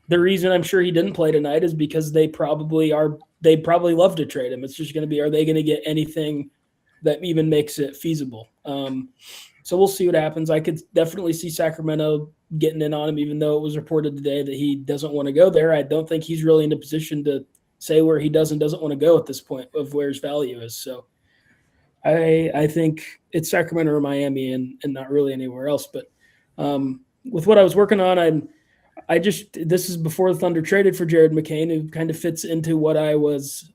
the reason I'm sure he didn't play tonight is because they probably love to trade him. It's just going to be, are they going to get anything that even makes it feasible? So we'll see what happens. I could definitely see Sacramento getting in on him, even though it was reported today that he doesn't want to go there. I don't think he's really in a position to say where he doesn't want to go at this point of where his value is. So I think it's Sacramento or Miami and not really anywhere else. But with what I was working on, this is before the Thunder traded for Jared McCain, who kind of fits into what I was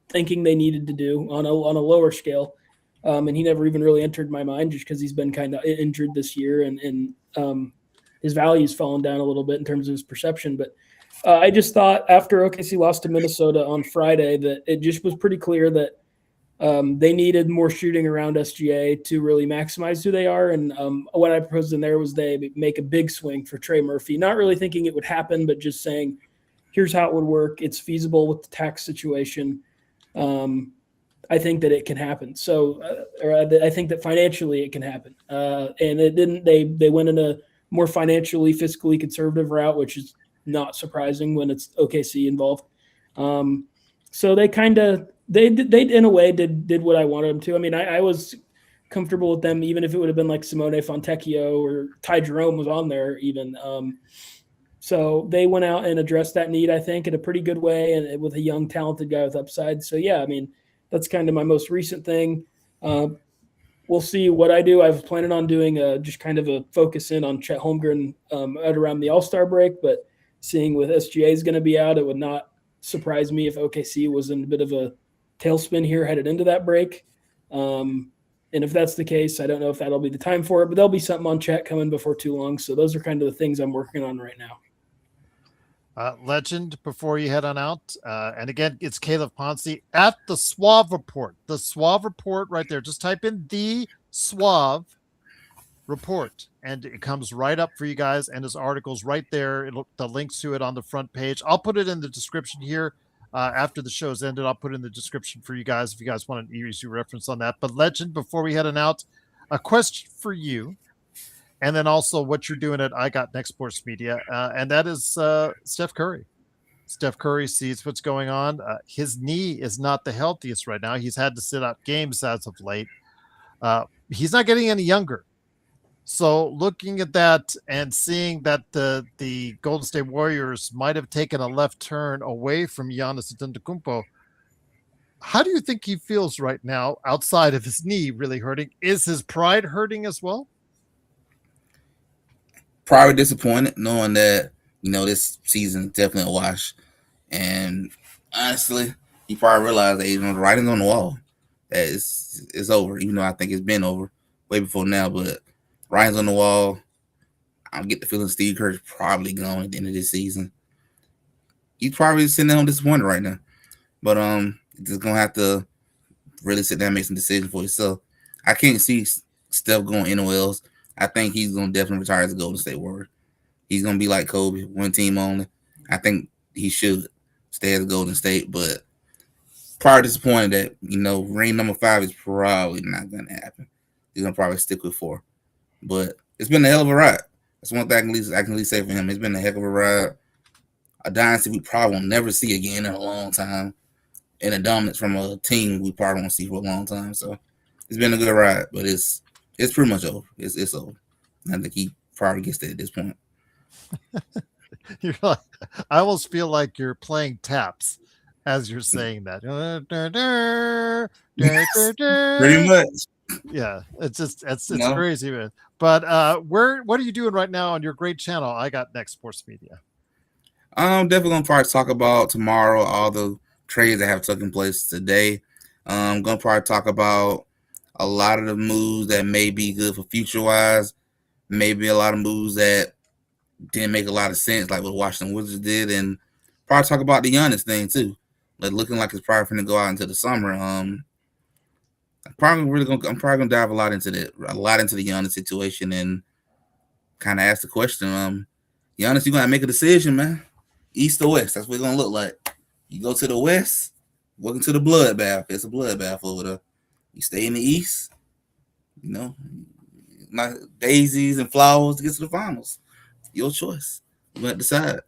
thinking they needed to do on a lower scale. And he never even really entered my mind just because he's been kind of injured this year and his value's fallen down a little bit in terms of his perception. But I just thought after OKC lost to Minnesota on Friday that it just was pretty clear that they needed more shooting around SGA to really maximize who they are. And what I proposed in there was they make a big swing for Trey Murphy, not really thinking it would happen, but just saying, here's how it would work. It's feasible with the tax situation. I think that it can happen. So I think that financially it can happen. And it didn't, they went in a more financially, fiscally conservative route, which is not surprising when it's OKC involved. So they in a way did what I wanted them to. I mean, I was comfortable with them, even if it would have been like Simone Fontecchio or Ty Jerome was on there even. So they went out and addressed that need, I think, in a pretty good way and with a young, talented guy with upside. So yeah, I mean, that's kind of my most recent thing. We'll see what I do. I was planning on doing just kind of a focus in on Chet Holmgren at around the All-Star break, but seeing with SGA is going to be out, it would not surprise me if OKC was in a bit of a tailspin here headed into that break. And if that's the case, I don't know if that'll be the time for it, but there'll be something on Chet coming before too long. So those are kind of the things I'm working on right now. Legend, before you head on out, and again, it's Caleb Ponce at the Suave Report. The Suave Report right there. Just type in the Suave Report, and it comes right up for you guys, and his article's right there. The links to it on the front page. I'll put it in the description here after the show's ended. I'll put it in the description for you guys if you guys want an easy reference on that. But Legend, before we head on out, a question for you. And then also what you're doing at I Got Next Sports Media. And that is Steph Curry. Steph Curry sees what's going on. His knee is not the healthiest right now. He's had to sit out games as of late. He's not getting any younger. So looking at that and seeing that the Golden State Warriors might have taken a left turn away from Giannis Antetokounmpo, how do you think he feels right now outside of his knee really hurting? Is his pride hurting as well? Probably disappointed knowing that, this season definitely a wash. And honestly, he probably realized that, the writing's on the wall. That it's over, even though I think it's been over way before now. But writing's on the wall. I get the feeling Steve Kerr's probably gone at the end of this season. He's probably sitting there disappointed right now. But just gonna have to really sit down and make some decisions for himself. I can't see Steph going anywhere else. I think he's gonna definitely retire as a Golden State Warrior. He's gonna be like Kobe, one team only. I think he should stay as a Golden State, but probably disappointed that ring number 5 is probably not gonna happen. He's gonna probably stick with 4. But it's been a hell of a ride. That's one thing I can at least say for him. It's been a heck of a ride. A dynasty we probably will never see again in a long time. And a dominance from a team we probably won't see for a long time. So it's been a good ride, but it's pretty much over. It's over. I think he probably gets there at this point. You're like, I almost feel like you're playing taps as you're saying that. Pretty much. Yeah, it's crazy, man. But what are you doing right now on your great channel? I Got Next Sports Media. I'm definitely gonna probably talk about tomorrow all the trades that have taken place today. I'm gonna probably talk about a lot of the moves that may be good for future wise. Maybe a lot of moves that didn't make a lot of sense, like what Washington Wizards did, and probably talk about the Giannis thing too. Like looking like it's probably going to go out into the summer. I'm probably gonna dive a lot into the Giannis situation and kind of ask the question. Giannis, you gonna make a decision, man. East or West? That's what it's gonna look like. You go to the West, welcome to the bloodbath. It's a bloodbath over there. You stay in the East, not daisies and flowers to get to the finals. Your choice. You got to decide.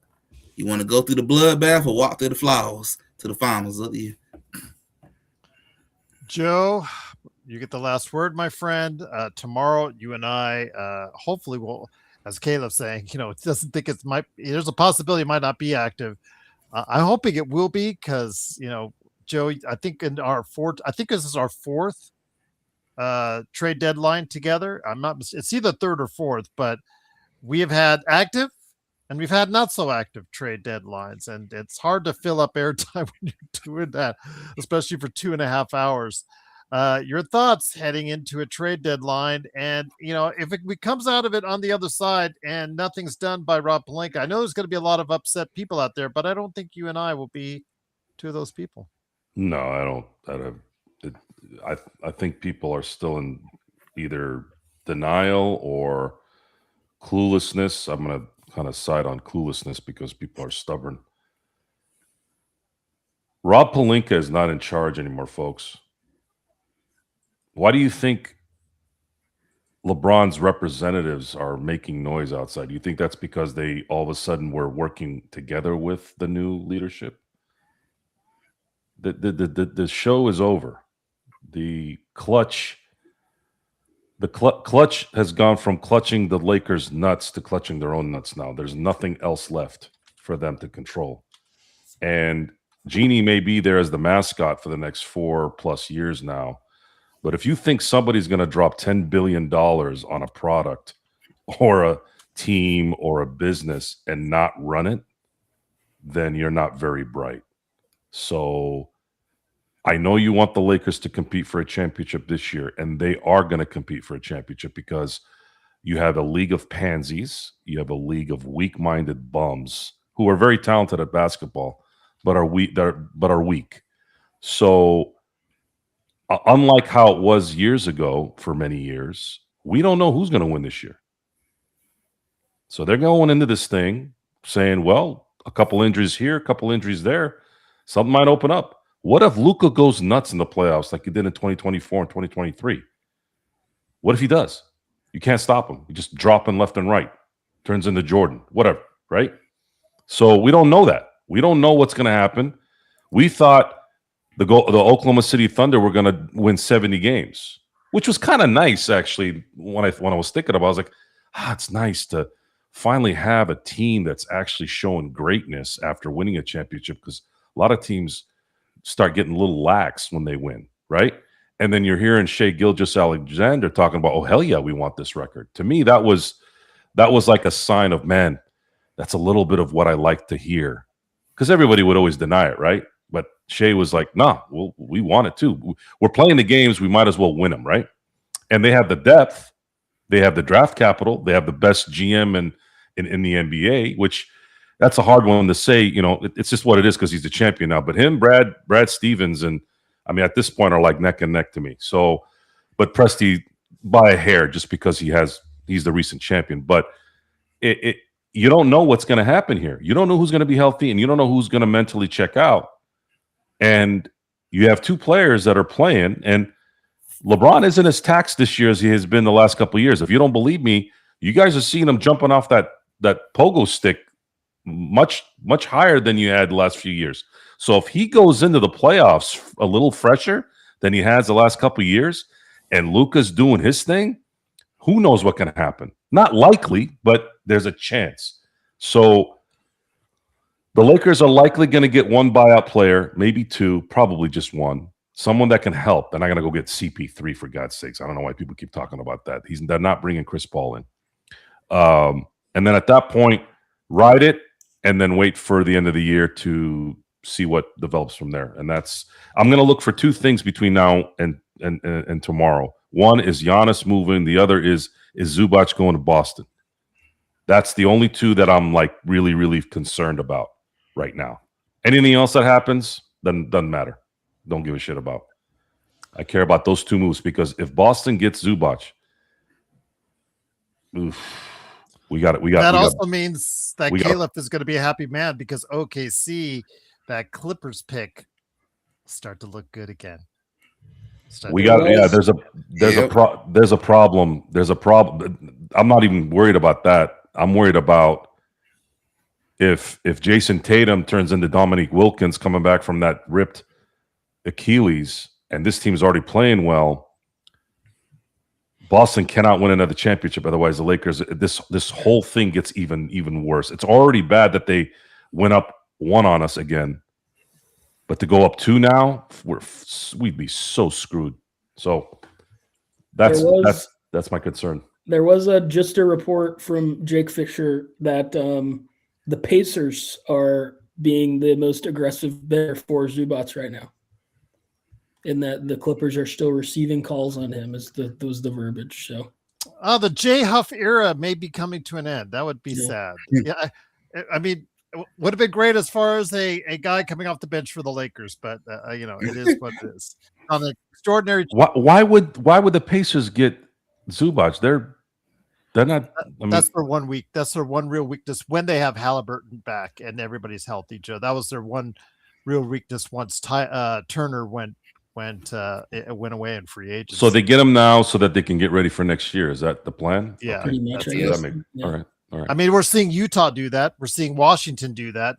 You want to go through the bloodbath or walk through the flowers to the finals? Up to you. Joe, you get the last word, my friend. Tomorrow, you and I hopefully will, as Caleb's saying, it doesn't think there's a possibility it might not be active. I'm hoping it will be because, Joe, I think this is our 4th trade deadline together. It's either 3rd or 4th, but we have had active and we've had not so active trade deadlines, and it's hard to fill up airtime when you're doing that, especially for 2.5 hours. Your thoughts heading into a trade deadline, and if it comes out of it on the other side and nothing's done by Rob Pelinka, I know there's going to be a lot of upset people out there, but I don't think you and I will be two of those people. No, I don't. I think people are still in either denial or cluelessness. I'm going to kind of side on cluelessness because people are stubborn. Rob Pelinka is not in charge anymore, folks. Why do you think LeBron's representatives are making noise outside? Do you think that's because they all of a sudden were working together with the new leadership? The show is over. The clutch has gone from clutching the Lakers' nuts to clutching their own nuts now. There's nothing else left for them to control. And Genie may be there as the mascot for the next 4+ years now. But if you think somebody's going to drop $10 billion on a product or a team or a business and not run it, then you're not very bright. So I know you want the Lakers to compete for a championship this year, and they are going to compete for a championship because you have a league of pansies. You have a league of weak-minded bums who are very talented at basketball, but are weak. So unlike how it was years ago for many years, we don't know who's going to win this year. So they're going into this thing saying, well, a couple injuries here, a couple injuries there. Something might open up. What if Luka goes nuts in the playoffs like he did in 2024 and 2023? What if he does? You can't stop him. You just drop him left and right. Turns into Jordan, whatever, right? So we don't know that. We don't know what's going to happen. We thought the Oklahoma City Thunder were going to win 70 games, which was kind of nice actually. When I was thinking about it, I was like, it's nice to finally have a team that's actually showing greatness after winning a championship, because a lot of teams start getting a little lax when they win, right? And then you're hearing Shea Gilgeous-Alexander talking about, oh, hell yeah, we want this record. To me, that was like a sign of, man, that's a little bit of what I like to hear. Because everybody would always deny it, right? But Shea was like, nah, we want it too. We're playing the games, we might as well win them, right? And they have the depth, they have the draft capital, they have the best GM in the NBA, which that's a hard one to say. You know, it's just what it is because he's the champion now. But him, Brad Stevens, and I mean, at this point are like neck and neck to me. So, but Presti by a hair just because he's the recent champion. But you don't know what's going to happen here. You don't know who's going to be healthy, and you don't know who's going to mentally check out. And you have two players that are playing, and LeBron isn't as taxed this year as he has been the last couple of years. If you don't believe me, you guys are seeing him jumping off that pogo stick much higher than you had the last few years. So if he goes into the playoffs a little fresher than he has the last couple of years, and Luka's doing his thing, who knows what can happen? Not likely, but there's a chance. So the Lakers are likely going to get one buyout player, maybe two, probably just one. Someone that can help. And I'm going to go get CP3 for God's sakes. I don't know why people keep talking about that. They're not bringing Chris Paul in. And then at that point, ride it and then wait for the end of the year to see what develops from there. And I'm going to look for two things between now and tomorrow. One is Giannis moving. The other is Zubac going to Boston. That's the only two that I'm like really, really concerned about right now. Anything else that happens, then doesn't matter. Don't give a shit about. I care about those two moves because if Boston gets Zubac, we got it. That also means that Caleb is going to be a happy man because OKC, that Clippers pick, start to look good again. There's a problem. There's a problem. I'm not even worried about that. I'm worried about if Jason Tatum turns into Dominique Wilkins coming back from that ripped Achilles, and this team's already playing well. Boston cannot win another championship. Otherwise, the Lakers, this whole thing gets even worse. It's already bad that they went up one on us again, but to go up two now, we'd be so screwed. So that's my concern. There was just a report from Jake Fisher that the Pacers are being the most aggressive bidder for Zubac right now, and that the Clippers are still receiving calls on him. Was the verbiage? So, the J Huff era may be coming to an end. That would be sad. Yeah, I mean, would have been great as far as a guy coming off the bench for the Lakers, but it is what it is. On the extraordinary. Why would the Pacers get Zubac? They're not. That's their 1 week. That's their one real weakness when they have Halliburton back and everybody's healthy. Joe, that was their one real weakness once Turner went away in free agency. So they get him now so that they can get ready for next year. Is that the plan? Yeah, pretty much. All right. I mean, we're seeing Utah do that. We're seeing Washington do that.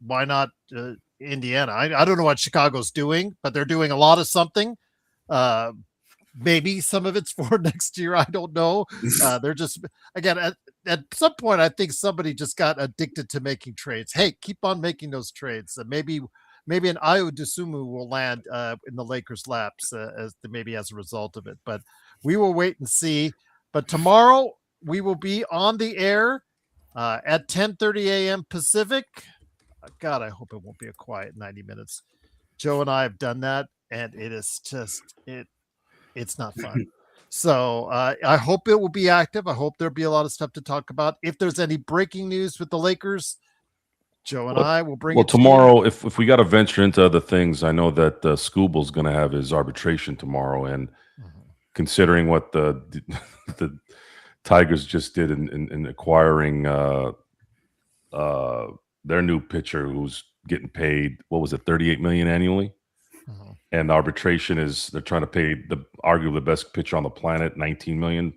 Why not Indiana? I don't know what Chicago's doing, but they're doing a lot of something. Maybe some of it's for next year. I don't know. They're just, again, at some point, I think somebody just got addicted to making trades. Hey, keep on making those trades. Maybe an Ayo Dosunmu will land in the Lakers' laps as a result of it. But we will wait and see. But tomorrow we will be on the air at 10:30 a.m. Pacific. God, I hope it won't be a quiet 90 minutes. Joe and I have done that, and it is just it's not fun. So I hope it will be active. I hope there'll be a lot of stuff to talk about. If there's any breaking news with the Lakers, Joe and I will bring it tomorrow. If we got to venture into other things, I know that Scooble's going to have his arbitration tomorrow, and considering what the Tigers just did in acquiring their new pitcher who's getting paid, what was it, $38 million annually? And the arbitration is they're trying to pay the arguably the best pitcher on the planet $19 million.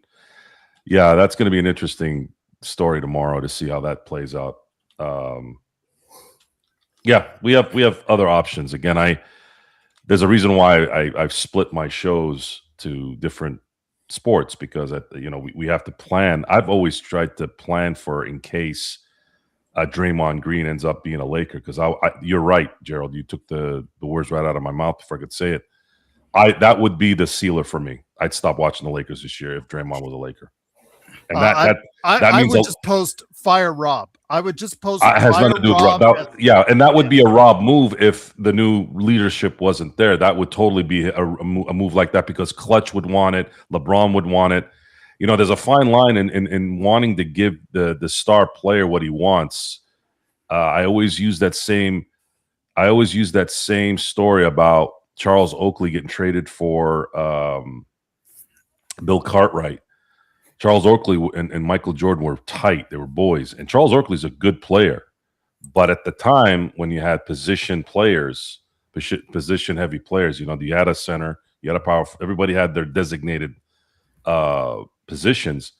Yeah, that's going to be an interesting story tomorrow to see how that plays out. Yeah, we have other options. Again, there's a reason why I've split my shows to different sports because we have to plan. I've always tried to plan for in case Draymond Green ends up being a Laker because you're right, Gerald. You took the words right out of my mouth before I could say it. That would be the sealer for me. I'd stop watching the Lakers this year if Draymond was a Laker. And I would just post fire Rob. I would just post has nothing to do with Rob. And that would be a Rob move if the new leadership wasn't there. That would totally be a move like that because Clutch would want it, LeBron would want it. There's a fine line in wanting to give the star player what he wants. I always use that same story about Charles Oakley getting traded for Bill Cartwright. Charles Oakley and Michael Jordan were tight. They were boys. And Charles Oakley's a good player. But at the time when you had position heavy players, you had a center, you had a power. Everybody had their designated positions.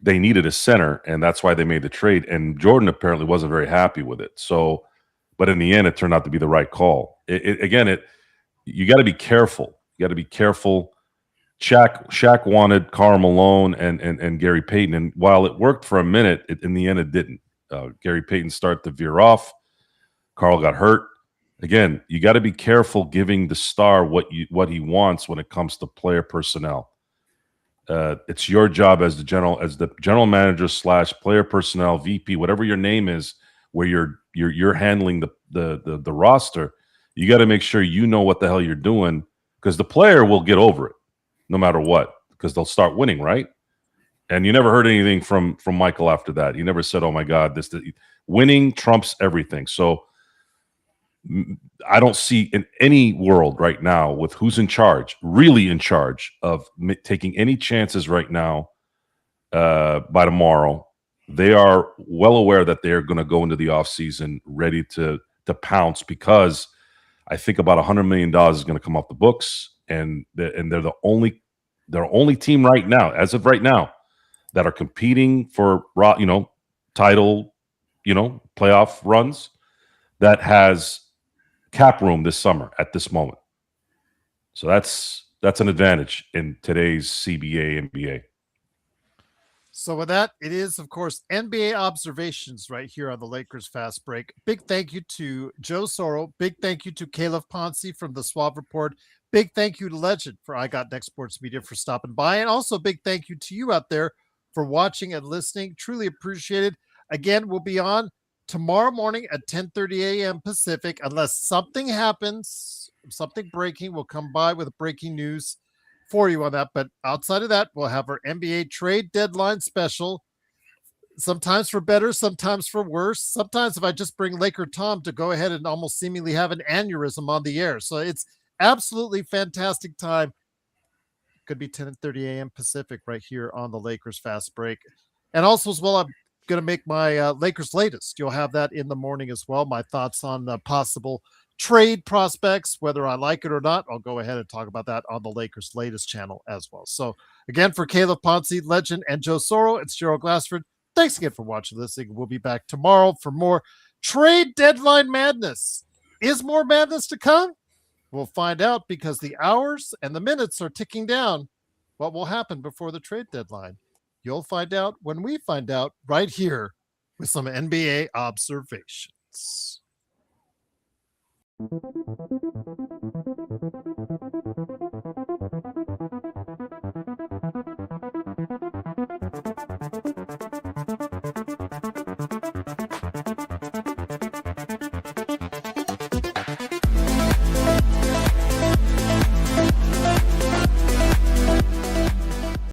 They needed a center, and that's why they made the trade. And Jordan apparently wasn't very happy with it. So, but in the end, it turned out to be the right call. You got to be careful. You got to be careful. Shaq wanted Karl Malone and Gary Payton, and while it worked for a minute, in the end it didn't. Gary Payton started to veer off. Karl got hurt. Again, you got to be careful giving the star what he wants when it comes to player personnel. It's your job as the general manager / player personnel VP, whatever your name is, where you're handling the roster. You got to make sure you know what the hell you're doing because the player will get over it. No matter what, because they'll start winning, right? And you never heard anything from Michael after that. He never said, "Oh my God, winning trumps everything." So I don't see in any world right now with who's in charge, really in charge of taking any chances right now. By tomorrow, they are well aware that they're going to go into the offseason ready to pounce because I think about $100 million is going to come off the books. And they're the only team right now, as of right now, that are competing for title, playoff runs that has cap room this summer at this moment. So that's an advantage in today's CBA NBA. So with that, it is, of course, NBA observations right here on the Lakers Fast Break. Big thank you to Joe Soro. Big thank you to Caleb Ponce from the Suave Report. Big thank you to Legend for I Got Next Sports Media for stopping by. And also big thank you to you out there for watching and listening. Truly appreciated. Again, we'll be on tomorrow morning at 10:30 a.m. Pacific. Unless something happens, something breaking, we'll come by with breaking news for you on that. But outside of that, we'll have our NBA trade deadline special. Sometimes for better, sometimes for worse. Sometimes if I just bring Laker Tom to go ahead and almost seemingly have an aneurysm on the air. So it's absolutely fantastic time. Could be 10:30 a.m. Pacific right here on the Lakers Fast Break. And also as well, I'm going to make my Lakers latest. You'll have that in the morning as well. My thoughts on possible trade prospects, whether I like it or not. I'll go ahead and talk about that on the Lakers latest channel as well. So again, for Caleb Ponce, Legend, and Joe Soro, it's Gerald Glassford. Thanks again for watching this. We'll be back tomorrow for more trade deadline madness. Is more madness to come? We'll find out because the hours and the minutes are ticking down. What will happen before the trade deadline? You'll find out when we find out right here with some NBA observations.